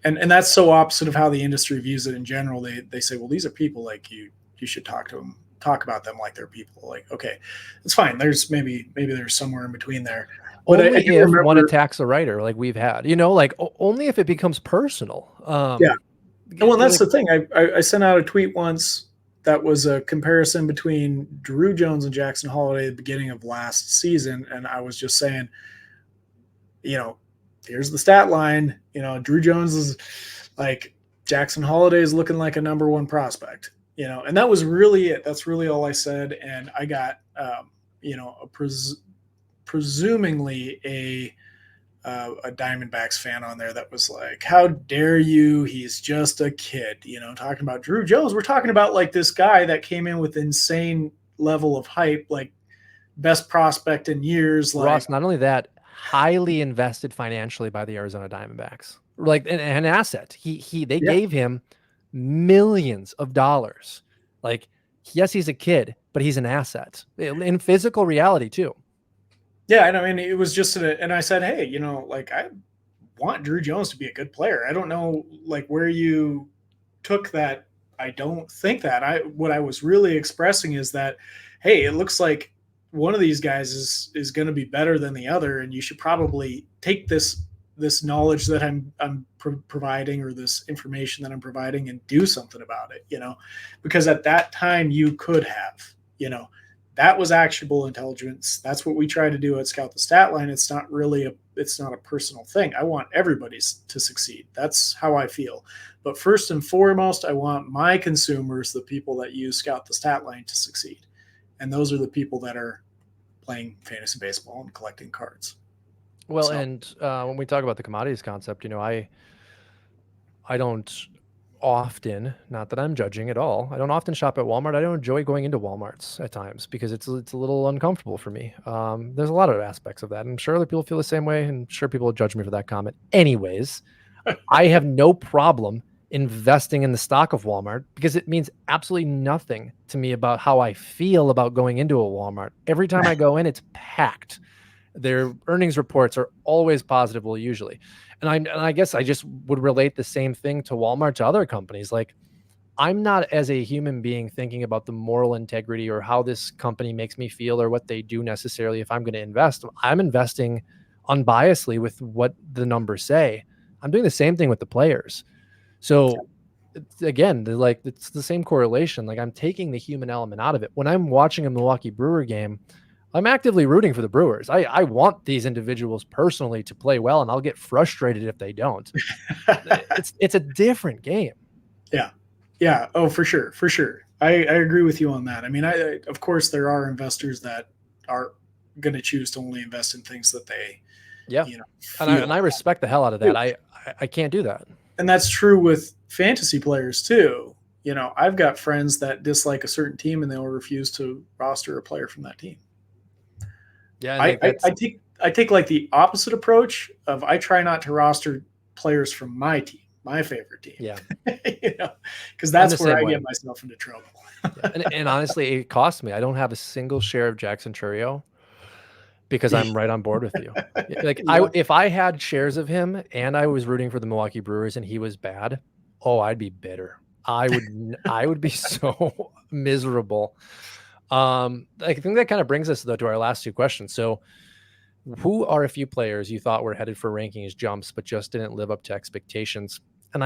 and that's so opposite of how the industry views it in general. They say, well, these are people, like you should talk to them, talk about them like they're people. Like, okay, it's fine. There's maybe there's somewhere in between there. But only I if one attacks a writer, like we've had, like only if it becomes personal. Yeah. Well, that's the thing. I sent out a tweet once that was a comparison between Drew Jones and Jackson Holiday at the beginning of last season, and I was just saying, here's the stat line. Drew Jones is like, Jackson Holiday is looking like a number one prospect. And that was really it. That's really all I said, and I got presumably a Diamondbacks fan on there that was like, how dare you? He's just a kid, talking about Drew Jones. We're talking about like this guy that came in with insane level of hype, like best prospect in years. Like, Ross, not only that, highly invested financially by the Arizona Diamondbacks, like an asset. They gave him millions of dollars. Like, yes, he's a kid, but he's an asset in physical reality too. Yeah, and I mean, it was just and I said, hey, like, I want Drew Jones to be a good player. I don't know, like, where you took that. I don't think that. What I was really expressing is that, hey, it looks like one of these guys is going to be better than the other, and you should probably take this knowledge that I'm providing, or this information that I'm providing, and do something about it. Because at that time you could have, that was actionable intelligence. That's what we try to do at Scout the Statline. It's not a personal thing. I want everybody to succeed. That's how I feel. But first and foremost, I want my consumers, the people that use Scout the Statline, to succeed. And those are the people that are playing fantasy baseball and collecting cards. Well, so. And when we talk about the commodities concept, I don't often, not that I'm judging at all, I don't often shop at Walmart. I don't enjoy going into Walmarts at times because it's a little uncomfortable for me. There's a lot of aspects of that. I'm sure other people feel the same way, and sure people will judge me for that comment. Anyways, I have no problem investing in the stock of Walmart because it means absolutely nothing to me about how I feel about going into a Walmart. Every time I go in, it's packed. Their earnings reports are always positive, well, usually. And I guess I just would relate the same thing to Walmart to other companies. Like, I'm not, as a human being, thinking about the moral integrity or how this company makes me feel or what they do necessarily if I'm going to invest. I'm investing unbiasedly with what the numbers say. I'm doing the same thing with the players. So again, it's the same correlation. Like, I'm taking the human element out of it. When I'm watching a Milwaukee Brewer game, I'm actively rooting for the Brewers. I want these individuals personally to play well, and I'll get frustrated if they don't. It's a different game. Yeah. Yeah. Oh, for sure. For sure. I agree with you on that. I mean, of course, there are investors that are going to choose to only invest in things that they, and I respect the hell out of that. I can't do that. And that's true with fantasy players too. I've got friends that dislike a certain team and they'll refuse to roster a player from that team. Yeah, I take like the opposite approach of I try not to roster players from my team, my favorite team. Yeah, because that's where I get myself into trouble. and honestly, it costs me. I don't have a single share of Jackson Chourio because I'm right on board with you. Like, if I had shares of him and I was rooting for the Milwaukee Brewers and he was bad, I'd be bitter. I would be so miserable. I think that kind of brings us though to our last two questions. So, who are a few players you thought were headed for rankings jumps but just didn't live up to expectations? And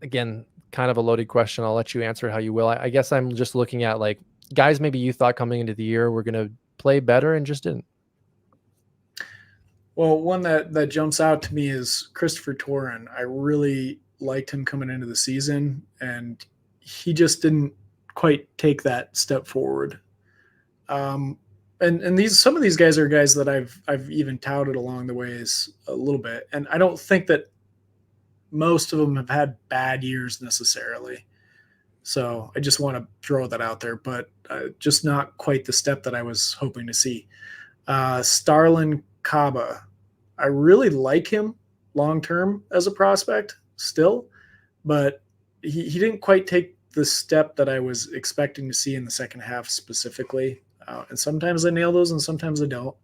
again, kind of a loaded question. I'll let you answer how you will. I guess I'm just looking at like guys maybe you thought coming into the year were going to play better and just didn't. Well, one that jumps out to me is Christopher Torin. I really liked him coming into the season, and he just didn't quite take that step forward. And some of these guys are guys that I've even touted along the ways a little bit, and I don't think that most of them have had bad years necessarily. So I just want to throw that out there, but just not quite the step that I was hoping to see. Starlin Kaba, I really like him long term as a prospect still, but he didn't quite take the step that I was expecting to see in the second half specifically. And sometimes I nail those and sometimes I don't.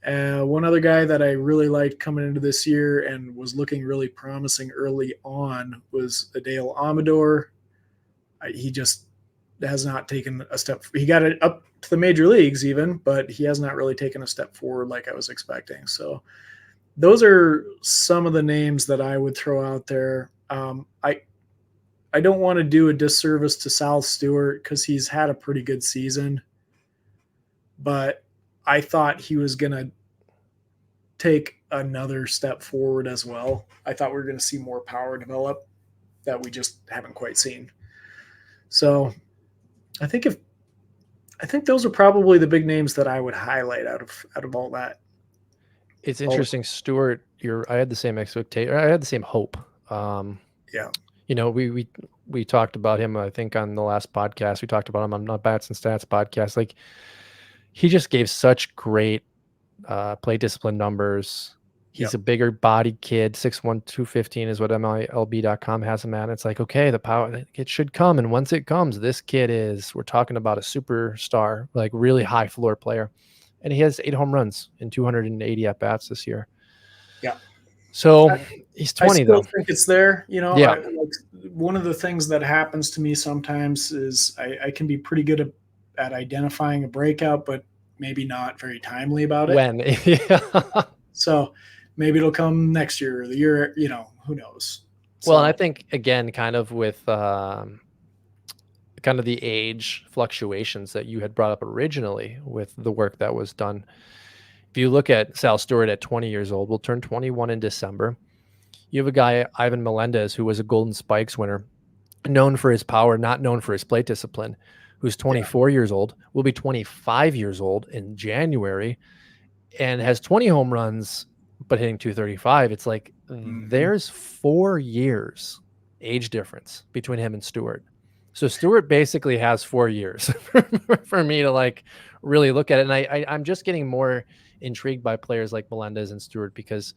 One other guy that I really liked coming into this year and was looking really promising early on was Adale Amador. He just has not taken a step. He got it up to the major leagues even, but he has not really taken a step forward like I was expecting. So those are some of the names that I would throw out there. I don't want to do a disservice to Sal Stewart because he's had a pretty good season, but I thought he was going to take another step forward as well. I thought we were going to see more power develop that we just haven't quite seen. So I think those are probably the big names that I would highlight out of all that. It's interesting, Stewart. I had the same expectation. I had the same hope. Yeah. We talked about him, I think, on the last podcast. We talked about him on the Bats and Stats podcast. Like, he just gave such great play discipline numbers. He's a bigger bodied kid. 6'1", 215 is what MLB.com has him at. It's like, okay, the power, it should come. And once it comes, this kid we're talking about a superstar, like really high floor player. And he has 8 home runs and 280 at bats this year. Yeah. So he's 20 though. I think it's there. One of the things that happens to me sometimes is I can be pretty good at identifying a breakout, but maybe not very timely about it. So maybe it'll come next year or the year, who knows? Well, and I think again, kind of with kind of the age fluctuations that you had brought up originally with the work that was done. If you look at Sal Stewart at 20 years old, will turn 21 in December. You have a guy, Ivan Melendez, who was a Golden Spikes winner, known for his power, not known for his plate discipline, who's 24 years old, will be 25 years old in January, and has 20 home runs, but hitting 235. It's like there's 4 years age difference between him and Stewart. So Stewart basically has 4 years for me to like really look at it. And I'm just getting more intrigued by players like Melendez and Stewart because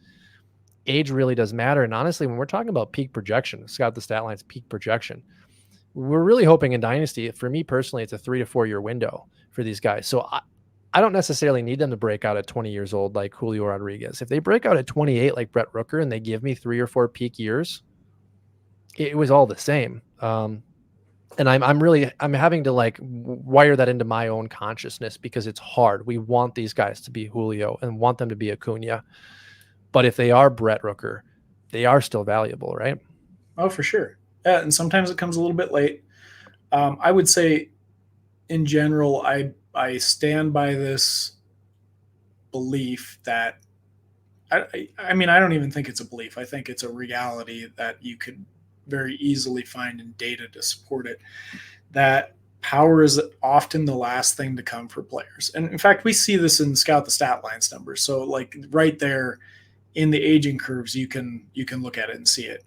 age really does matter. And honestly, when we're talking about peak projection, Scout the Statline's peak projection, we're really hoping in Dynasty, for me personally, it's a 3 to 4 year window for these guys. So I don't necessarily need them to break out at 20 years old like Julio Rodriguez. If they break out at 28 like Brett Rooker and they give me 3 or 4 peak years, it was all the same. And I'm having to like wire that into my own consciousness because it's hard. We want these guys to be Julio and want them to be Acuna. But if they are Brett Rooker, they are still valuable, right? Oh, for sure. Yeah, and sometimes it comes a little bit late. I would say, in general, I stand by this belief that I mean, I don't even think it's a belief. I think it's a reality that you could very easily find in data to support it. That power is often the last thing to come for players, and in fact, we see this in Scout the Statline's numbers. So, like right there in the aging curves, you can look at it and see it.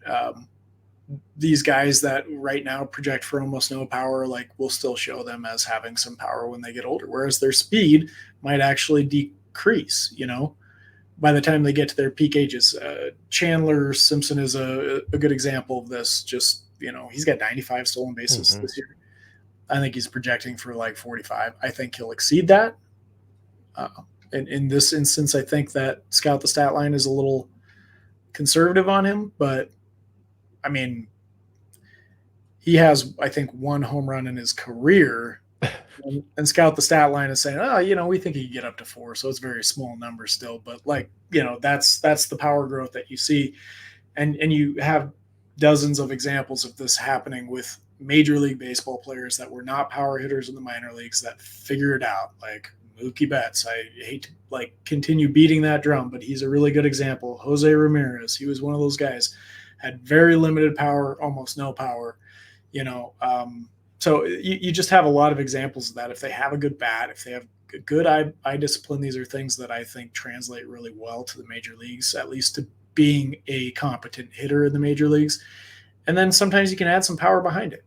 These guys that right now project for almost no power, like we'll still show them as having some power when they get older, whereas their speed might actually decrease, by the time they get to their peak ages. Chandler Simpson is a good example of this. Just, he's got 95 stolen bases this year. I think he's projecting for like 45. I think he'll exceed that. In this instance, I think that Scout the Statline is a little conservative on him, but I mean, he has, I think, 1 home run in his career, and Scout the Statline is saying, oh, we think he can get up to 4, so it's very small numbers still, but like, that's the power growth that you see, and you have dozens of examples of this happening with Major League Baseball players that were not power hitters in the minor leagues that figure it out, like Mookie Betts. I hate to like continue beating that drum, but he's a really good example. Jose Ramirez, he was one of those guys. Had very limited power, almost no power, so you just have a lot of examples of that. If they have a good bat, if they have good eye discipline, these are things that I think translate really well to the major leagues, at least to being a competent hitter in the major leagues. And then sometimes you can add some power behind it.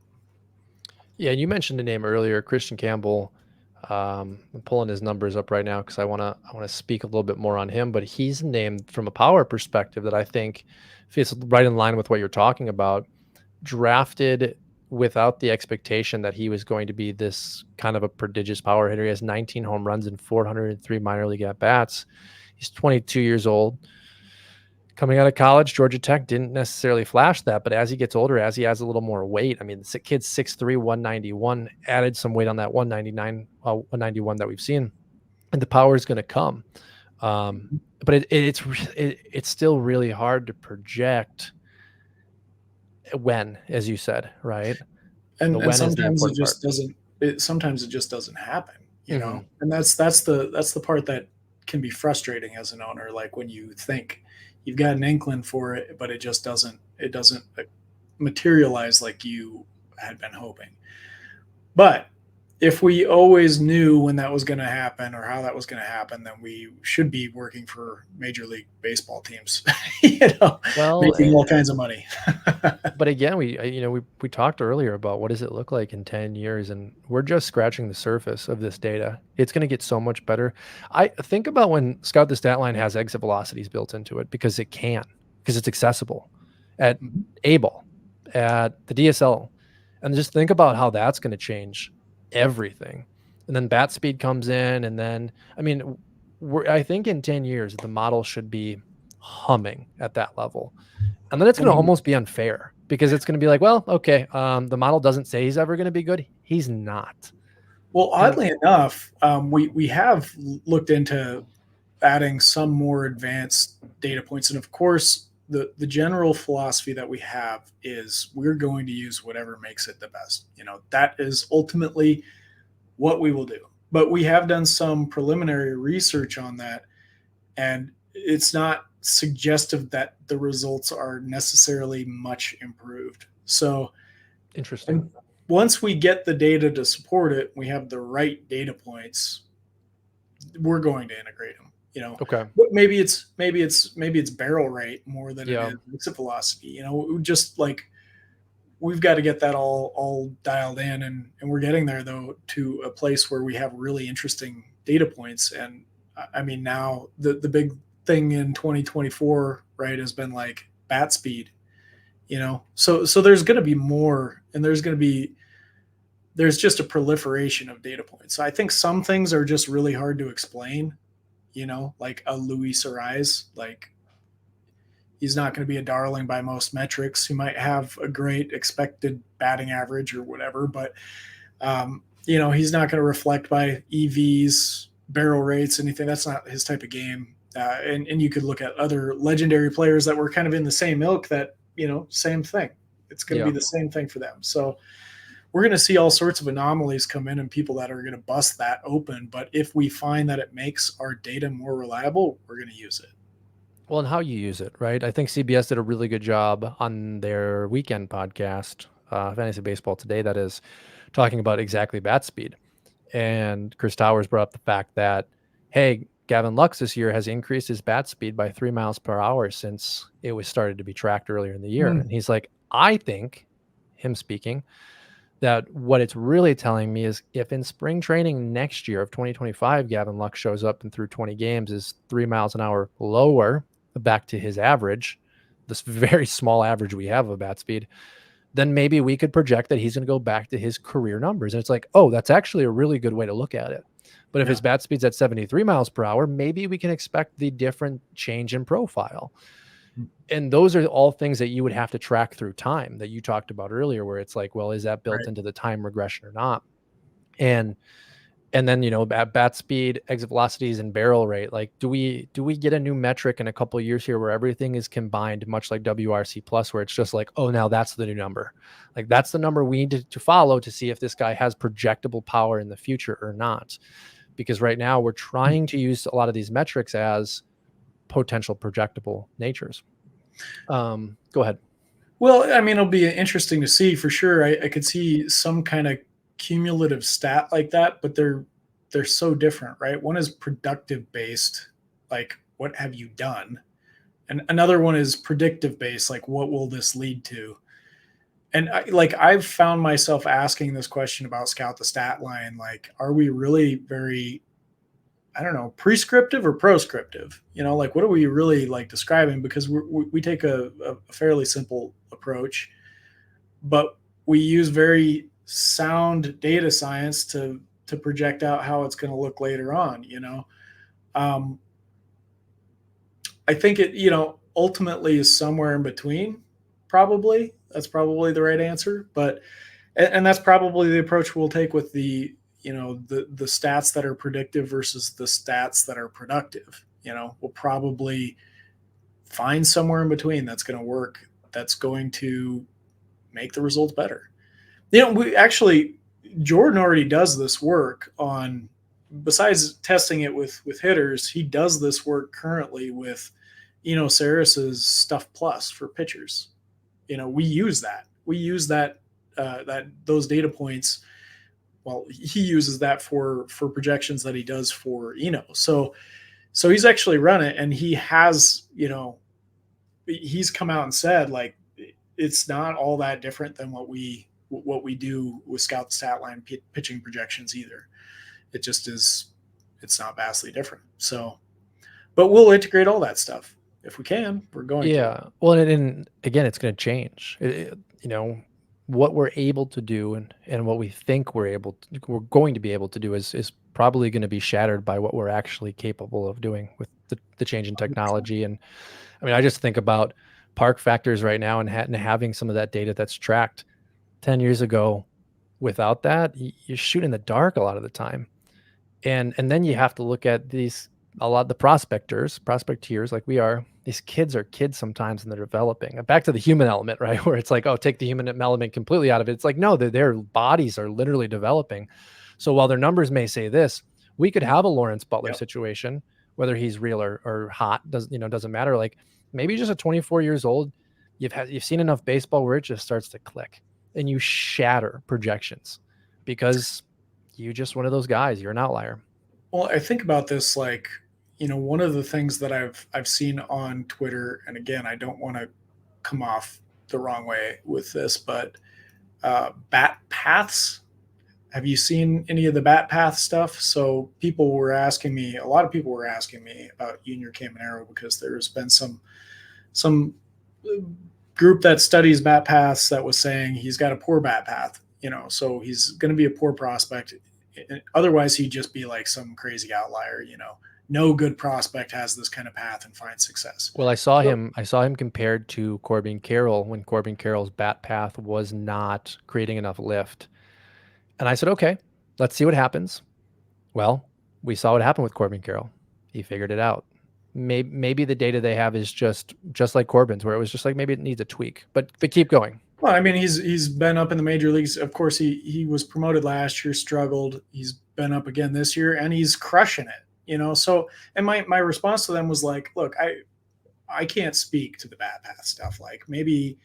Yeah, and you mentioned a name earlier, Christian Campbell. I'm pulling his numbers up right now because I want to speak a little bit more on him, but he's named from a power perspective that I think fits right in line with what you're talking about. Drafted without the expectation that he was going to be this kind of a prodigious power hitter. He has 19 home runs and 403 minor league at bats. He's 22 years old. Coming out of college, Georgia Tech didn't necessarily flash that, but as he gets older, as he has a little more weight, I mean, the kid's 6'3", 191, added some weight on that 191 that we've seen, and the power is going to come. But it's still really hard to project when, as you said, right? And sometimes it just doesn't. Sometimes it just doesn't happen, and that's the part that can be frustrating as an owner. Like when you think you've got an inkling for it, but it just doesn't materialize like you had been hoping. But if we always knew when that was going to happen or how that was going to happen, then we should be working for Major League Baseball teams, making all kinds of money. But again, we talked earlier about what does it look like in 10 years, and we're just scratching the surface of this data. It's going to get so much better. I think about when Scout the Statline has exit velocities built into it because it's accessible at A-ball, at the DSL, and just think about how that's going to change everything. And then bat speed comes in, and then I think in 10 years the model should be humming at that level, and then it's going to almost be unfair because it's going to be like, well, okay, the model doesn't say he's ever going to be good. He's not. Well, oddly enough, we have looked into adding some more advanced data points, and of course the general philosophy that we have is we're going to use whatever makes it the best. That is ultimately what we will do. But we have done some preliminary research on that, and it's not suggestive that the results are necessarily much improved. So, Interesting. and once we get the data to support it, we have the right data points, we're going to integrate them. Okay. But maybe it's barrel rate more than it Yeah. is exit velocity. Just like we've got to get that all dialed in, and we're getting there though to a place where we have really interesting data points. And I mean, now the big thing in 2024, right, has been like bat speed. So there's going to be more, and there's just a proliferation of data points. So I think some things are just really hard to explain, like a Luis Ariz. Like, he's not going to be a darling by most metrics. He might have a great expected batting average or whatever, but he's not going to reflect by EVs, barrel rates, anything. That's not his type of game. And you could look at other legendary players that were kind of in the same ilk that, same thing. It's going to be the same thing for them. So we're going to see all sorts of anomalies come in and people that are going to bust that open. But if we find that it makes our data more reliable, we're going to use it. Well, and how you use it, right? I think CBS did a really good job on their weekend podcast, Fantasy Baseball Today, that is, talking about exactly bat speed. And Chris Towers brought up the fact that, hey, Gavin Lux this year has increased his bat speed by 3 miles per hour since it was started to be tracked earlier in the year. And he's like, I think, him speaking, that what it's really telling me is if in spring training next year of 2025, Gavin Lux shows up and through 20 games is 3 miles an hour lower back to his average, this very small average we have of bat speed, then maybe we could project that he's going to go back to his career numbers. And it's like, oh, that's actually a really good way to look at it. But if his bat speed's at 73 miles per hour, maybe we can expect the different change in profile. And those are all things that you would have to track through time that you talked about earlier, where it's like, well, is that built into the time regression or not? And then, bat speed, exit velocities, and barrel rate. Like, do we get a new metric in a couple of years here where everything is combined, much like WRC plus, where it's just like, oh, now that's the new number. Like, that's the number we need to follow to see if this guy has projectable power in the future or not. Because right now we're trying to use a lot of these metrics as potential projectable natures. Go ahead. Well, I mean, it'll be interesting to see for sure. I could see some kind of cumulative stat like that, but they're so different, right? One is productive based, like what have you done? And another one is predictive based, like what will this lead to? And I've found myself asking this question about Scout the Statline, like, are we really very, I don't know, prescriptive or proscriptive? Like, what are we really like describing? Because we take a fairly simple approach, but we use very sound data science to project out how it's going to look later on. I think it ultimately is somewhere in between. Probably that's probably the right answer, but and that's probably the approach we'll take with the the stats that are predictive versus the stats that are productive. We'll probably find somewhere in between that's going to work, that's going to make the results better. We actually, Jordan already does this work on, besides testing it with hitters, he does this work currently with Saris's Stuff Plus for pitchers. We use that those data points. Well, he uses that for projections that he does for So he's actually run it, and he has he's come out and said, like, it's not all that different than what we do with Scout the Statline pitching projections either. It just is, it's not vastly different. So, but we'll integrate all that stuff if we can. We're going to. Well, and again, it's going to change. What we're able to do and what we think we're going to be able to do is probably going to be shattered by what we're actually capable of doing with the change in technology. And I mean, I just think about park factors right now and having some of that data that's tracked 10 years ago. Without that, you shoot in the dark a lot of the time. And then you have to look at these a lot of the prospecteers like we are, these kids are kids sometimes and they're developing. Back to the human element, right? Where it's like, oh, take the human element completely out of it. It's like, no, their bodies are literally developing. So while their numbers may say this, we could have a Lawrence Butler situation, whether he's real or hot, doesn't matter. Like maybe just at 24 years old, you've seen enough baseball where it just starts to click and you shatter projections because you just one of those guys. You're an outlier. Well, I think about this like, one of the things that I've seen on Twitter, and again, I don't want to come off the wrong way with this, but bat paths. Have you seen any of the bat path stuff? So a lot of people were asking me about Junior Caminero because there's been some group that studies bat paths that was saying he's got a poor bat path, so he's going to be a poor prospect. Otherwise, he'd just be like some crazy outlier, no good prospect has this kind of path and finds success. Well, I saw him compared to Corbin Carroll when Corbin Carroll's bat path was not creating enough lift. And I said, okay, let's see what happens. Well, we saw what happened with Corbin Carroll. He figured it out. Maybe the data they have is just like Corbin's, where it was just like maybe it needs a tweak. But keep going. Well, I mean, he's been up in the major leagues. Of course, he was promoted last year, struggled. He's been up again this year, and he's crushing it. So, and my response to them was like, look, I can't speak to the bat path stuff. Like maybe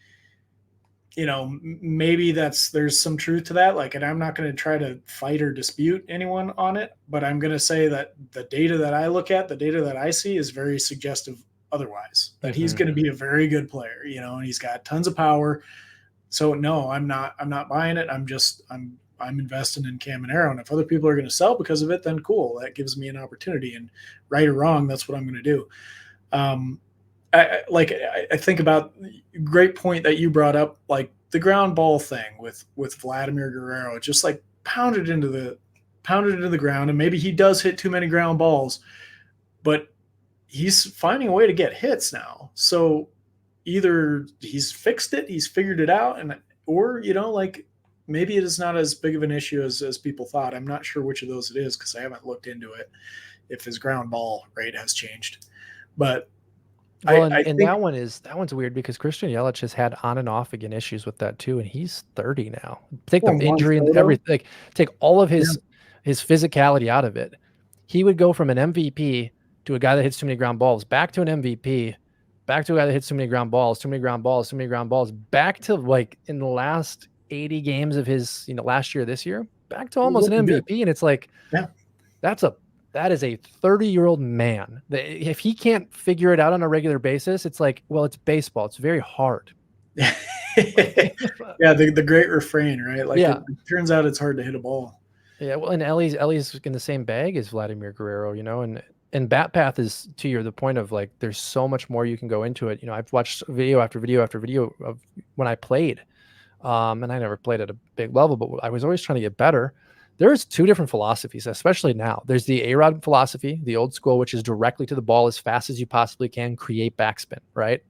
there's some truth to that. Like, and I'm not going to try to fight or dispute anyone on it, but I'm going to say that the data that I look at, the data that I see is very suggestive otherwise, that he's going to be a very good player, and he's got tons of power. So no, I'm not buying it. I'm investing in Caminero. And if other people are going to sell because of it, then cool. That gives me an opportunity, and right or wrong, that's what I'm going to do. I think about great point that you brought up, like the ground ball thing with Vladimir Guerrero, just like pounded into the ground. And maybe he does hit too many ground balls, but he's finding a way to get hits now. So either he's fixed it, he's figured it out, or like maybe it is not as big of an issue as people thought. I'm not sure which of those it is because I haven't looked into it, if his ground ball rate has changed. But well, I think that one's weird because Christian Yelich has had on and off again issues with that too, and he's 30 now. Take the injury and everything, like take all of his physicality out of it. He would go from an MVP to a guy that hits too many ground balls, back to an MVP, back to a guy that hits too many ground balls, back to like in the last 80 games of his, last year, this year, back to almost an MVP. Good. And it's like, that is a 30-year-old man. If he can't figure it out on a regular basis, it's like, well, it's baseball. It's very hard. Yeah, the great refrain, right? Like it turns out it's hard to hit a ball. Yeah, well, and Ellie's in the same bag as Vladimir Guerrero, and bat path is to the point of like there's so much more you can go into it. I've watched video after video after video of when I played, and I never played at a big level, but I was always trying to get better. There's two different philosophies, especially now. There's the A-Rod philosophy, the old school, which is directly to the ball as fast as you possibly can, create backspin, right?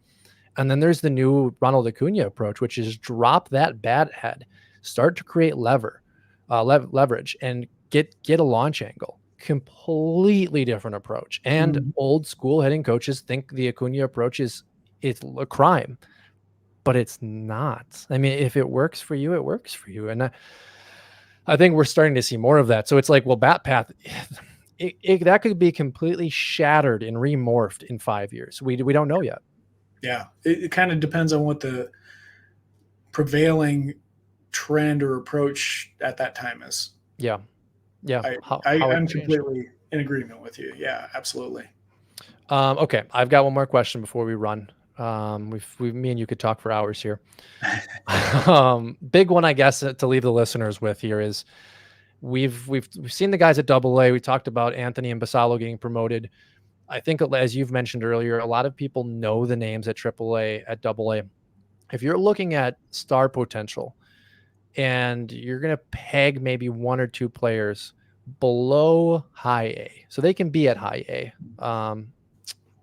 And then there's the new Ronald Acuna approach, which is drop that bat head, start to create leverage, and get a launch angle. Completely different approach. And old school hitting coaches think the Acuna approach it's a crime, but it's not. I mean, if it works for you, it works for you. And I think we're starting to see more of that. So it's like, well, bat path, that could be completely shattered and remorphed in 5 years. We don't know yet. Yeah, it kind of depends on what the prevailing trend or approach at that time is. Yeah. I'm completely in agreement with you. Yeah, absolutely. Okay, I've got one more question before we run. Me and you could talk for hours here. Big one, I guess, to leave the listeners with here is we've seen the guys at AA. We talked about Anthony and Basallo getting promoted. I think, as you've mentioned earlier, a lot of people know the names at AAA, at AA. If you're looking at star potential and you're going to peg maybe one or two players below high A, so they can be at high A,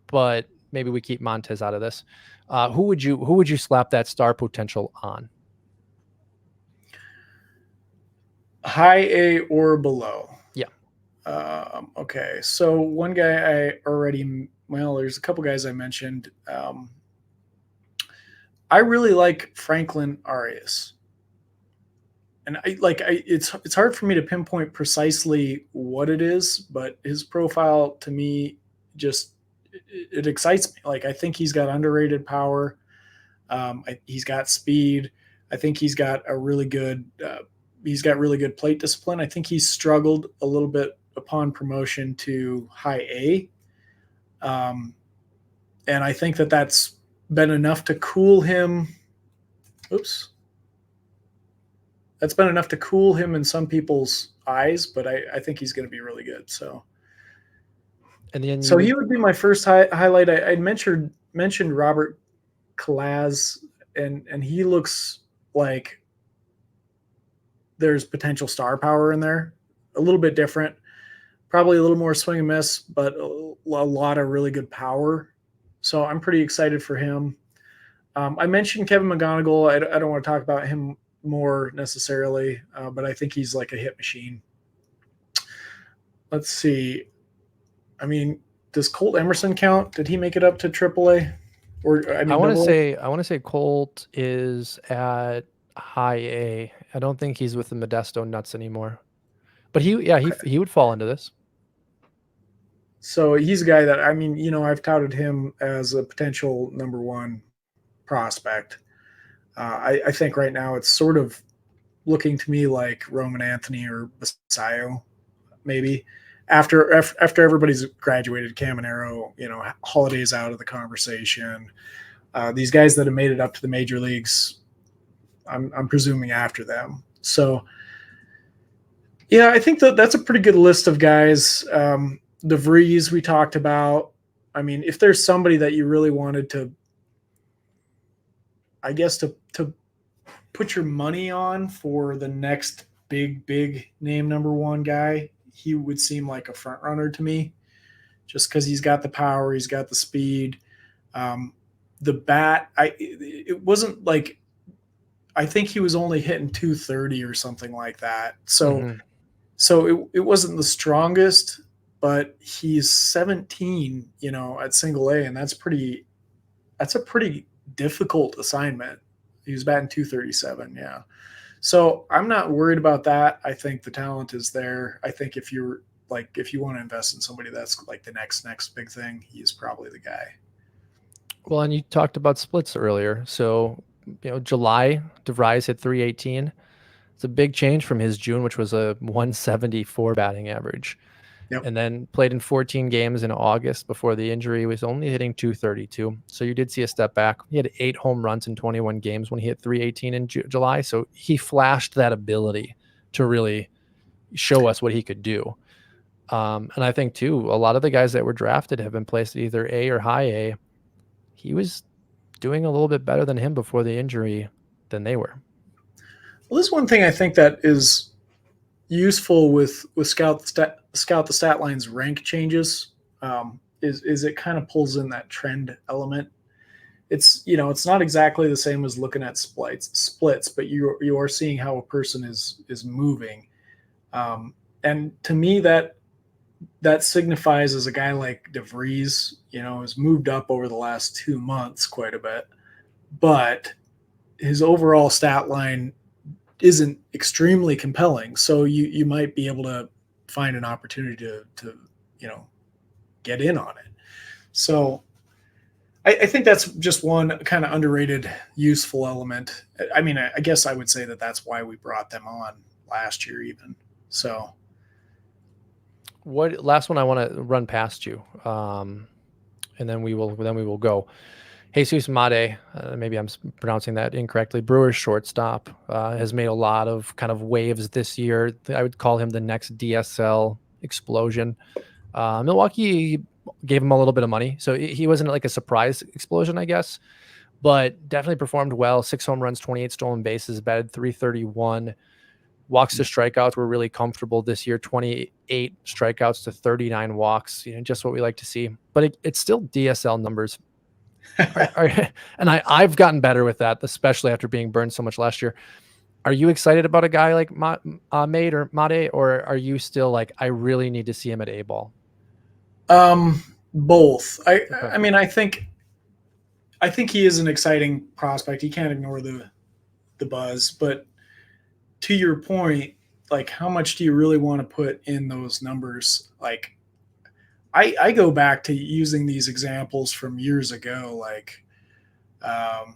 but maybe we keep Montez out of this. Who would you slap that star potential on? High A or below? Yeah. Okay, so one guy there's a couple guys I mentioned. I really like Franklin Arias, and it's hard for me to pinpoint precisely what it is, but his profile to me just it excites me. Like I think he's got underrated power. He's got speed. I think he's got really good plate discipline. I think he's struggled a little bit upon promotion to high A, and I think that that's been enough to cool him. Oops, that's been enough to cool him in some people's eyes, but I think he's going to be really good. So, And then he would be my first highlight. I mentioned Robert Kalaz, and he looks like there's potential star power in there. A little bit different, probably a little more swing and miss, but a lot of really good power. So I'm pretty excited for him. I mentioned Kevin McGonigal. I don't want to talk about him more necessarily, but I think he's like a hit machine. Let's see. I mean, does Colt Emerson count? Did he make it up to AAA? Or I want to say Colt is at high A. I don't think he's with the Modesto Nuts anymore. But he would fall into this. So he's a guy that I've touted him as a potential number one prospect. I think right now it's sort of looking to me like Roman Anthony or Basayo, maybe. After everybody's graduated, Caminero, Holiday's out of the conversation. These guys that have made it up to the major leagues, I'm presuming after them. So, yeah, I think that's a pretty good list of guys. DeVries we talked about. I mean, if there's somebody that you really wanted to, I guess to put your money on for the next big name number one guy, he would seem like a front runner to me, just because he's got the power, he's got the speed. The bat, it wasn't like, I think he was only hitting 230 or something like that. So it wasn't the strongest, but he's 17, at single A, and that's a pretty difficult assignment. He was batting 237, yeah. So I'm not worried about that. I think the talent is there. I think if you want to invest in somebody that's like the next big thing, he's probably the guy. Well, and you talked about splits earlier. So, July, DeVries hit 318. It's a big change from his June, which was a 174 batting average. Yep. And then played in 14 games in August before the injury, was only hitting 232. So you did see a step back. He had 8 home runs in 21 games when he hit 318 in July. So he flashed that ability to really show us what he could do. And I think, too, a lot of the guys that were drafted have been placed at either A or high A. He was doing a little bit better than him before the injury than they were. Well, this is one thing I think that is useful with Scout the Statline's rank changes, is it kind of pulls in that trend element. It's it's not exactly the same as looking at splits, but you are seeing how a person is moving, and to me that signifies, as a guy like DeVries, has moved up over the last 2 months quite a bit, but his overall stat line isn't extremely compelling. So you might be able to find an opportunity to get in on it. So I think that's just one kind of underrated, useful element. I mean, I guess I would say that that's why we brought them on last year even. So what last one I want to run past you, and then we will go. Jesus Made, maybe I'm pronouncing that incorrectly, Brewers shortstop, has made a lot of kind of waves this year. I would call him the next DSL explosion. Milwaukee gave him a little bit of money, so he wasn't like a surprise explosion, I guess, but definitely performed well. 6 home runs, 28 stolen bases, batted 331. Walks to strikeouts were really comfortable this year, 28 strikeouts to 39 walks, just what we like to see. But it's still DSL numbers. And I've gotten better with that, especially after being burned so much last year. Are you excited about a guy like Made or Made, or are you still like, I really need to see him at A ball? Both. Okay. I mean, I think he is an exciting prospect. You can't ignore the buzz, but to your point, like how much do you really want to put in those numbers? Like I go back to using these examples from years ago, like oh,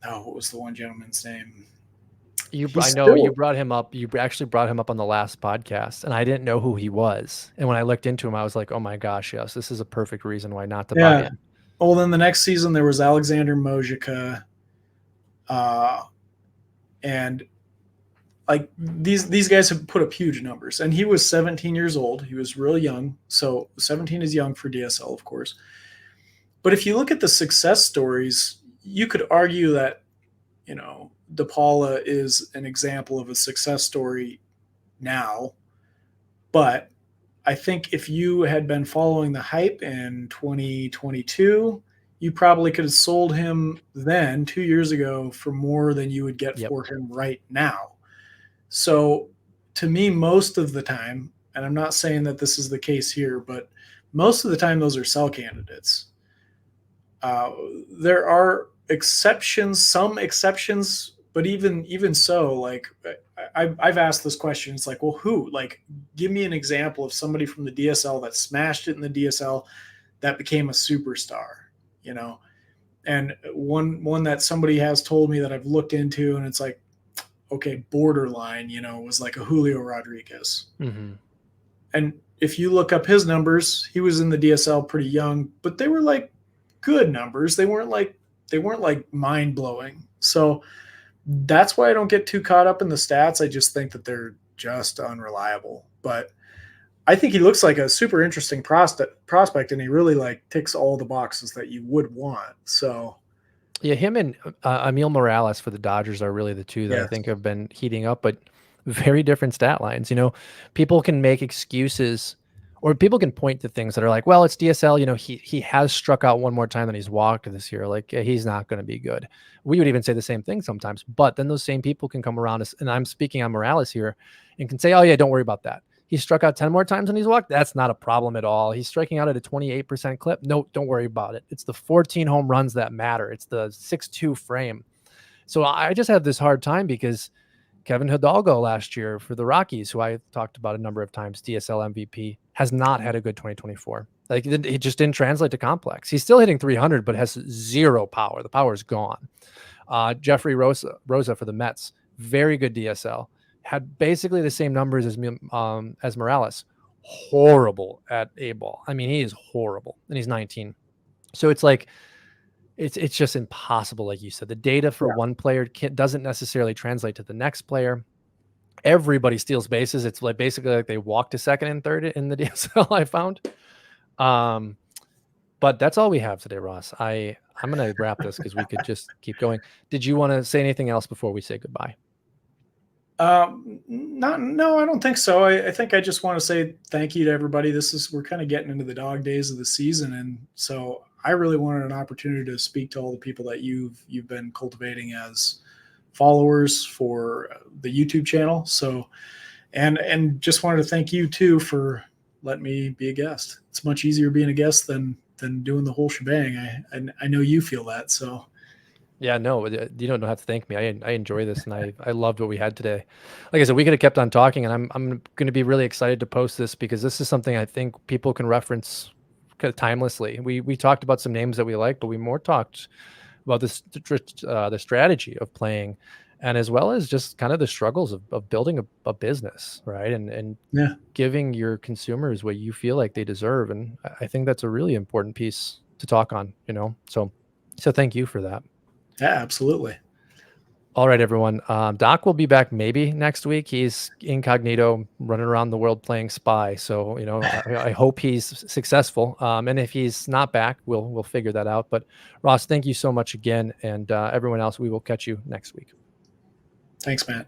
what was the one gentleman's name? I He's know you still brought him up. You actually brought him up on the last podcast, and I didn't know who he was. And when I looked into him, I was like, oh my gosh, yes, this is a perfect reason why not to buy yeah. in. Well, then the next season there was Alexander Mojica, uh, and like these guys have put up huge numbers. And he was 17 years old. He was real young. So 17 is young for DSL, of course. But if you look at the success stories, you could argue that, you know, DePaula is an example of a success story now. But I think if you had been following the hype in 2022, you probably could have sold him then 2 years ago for more than you would get Yep. for him right now. So to me, most of the time, and I'm not saying that this is the case here, but most of the time, those are sell candidates. Uh, there are exceptions, some exceptions, but even so, like I've asked this question. It's like, well, who? Like, give me an example of somebody from the DSL that smashed it in the DSL that became a superstar, you know. And one that somebody has told me that I've looked into, and it's like, okay, borderline, you know, was like a Julio Rodriguez. Mm-hmm. And if you look up his numbers, he was in the DSL pretty young, but they were like good numbers. They weren't like mind blowing. So that's why I don't get too caught up in the stats. I just think that they're just unreliable. But I think he looks like a super interesting prospect, and he really like ticks all the boxes that you would want. So Yeah, him and Emil Morales for the Dodgers are really the two that I yes, think have been heating up, but very different stat lines. You know, people can make excuses or people can point to things that are like, well, it's DSL. You know, he has struck out one more time than he's walked this year. Like he's not going to be good. We would even say the same thing sometimes, but then those same people can come around us, and I'm speaking on Morales here, and can say, oh yeah, don't worry about that. He struck out 10 more times than he's walked. That's not a problem at all. He's striking out at a 28% clip. No, don't worry about it. It's the 14 home runs that matter. It's the 6'2" frame. So I just have this hard time because Kevin Hidalgo last year for the Rockies, who I talked about a number of times, DSL MVP, has not had a good 2024. Like it just didn't translate to complex. He's still hitting 300, but has zero power. The power is gone. Jeffrey Rosa for the Mets, very good DSL, had basically the same numbers as Morales. Horrible at A ball. I mean, he is horrible, and he's 19. So it's like it's just impossible. Like you said, the data for yeah, one player doesn't necessarily translate to the next player. Everybody steals bases. It's like basically like they walk to second and third in the DSL. I found. Um, but that's all we have today, Ross. I'm going to wrap this because we could just keep going. Did you want to say anything else before we say goodbye? Not, no, I don't think so. I think I just want to say thank you to everybody. We're kind of getting into the dog days of the season, and so I really wanted an opportunity to speak to all the people that you've been cultivating as followers for the YouTube channel. So, and just wanted to thank you too for letting me be a guest. It's much easier being a guest than doing the whole shebang. I know you feel that. So Yeah, no, you don't have to thank me. I enjoy this, and I loved what we had today. Like I said, we could have kept on talking, and I'm going to be really excited to post this because this is something I think people can reference kind of timelessly. We talked about some names that we like, but we more talked about this the strategy of playing, and as well as just kind of the struggles of building a business, right? And yeah, giving your consumers what you feel like they deserve, and I think that's a really important piece to talk on. You know, so thank you for that. yeah, absolutely. All right, everyone. Doc will be back maybe next week. He's incognito, running around the world playing spy. So, you know, I hope he's successful. And if he's not back, we'll figure that out. But Ross, thank you so much again, and everyone else. We will catch you next week. Thanks, Matt.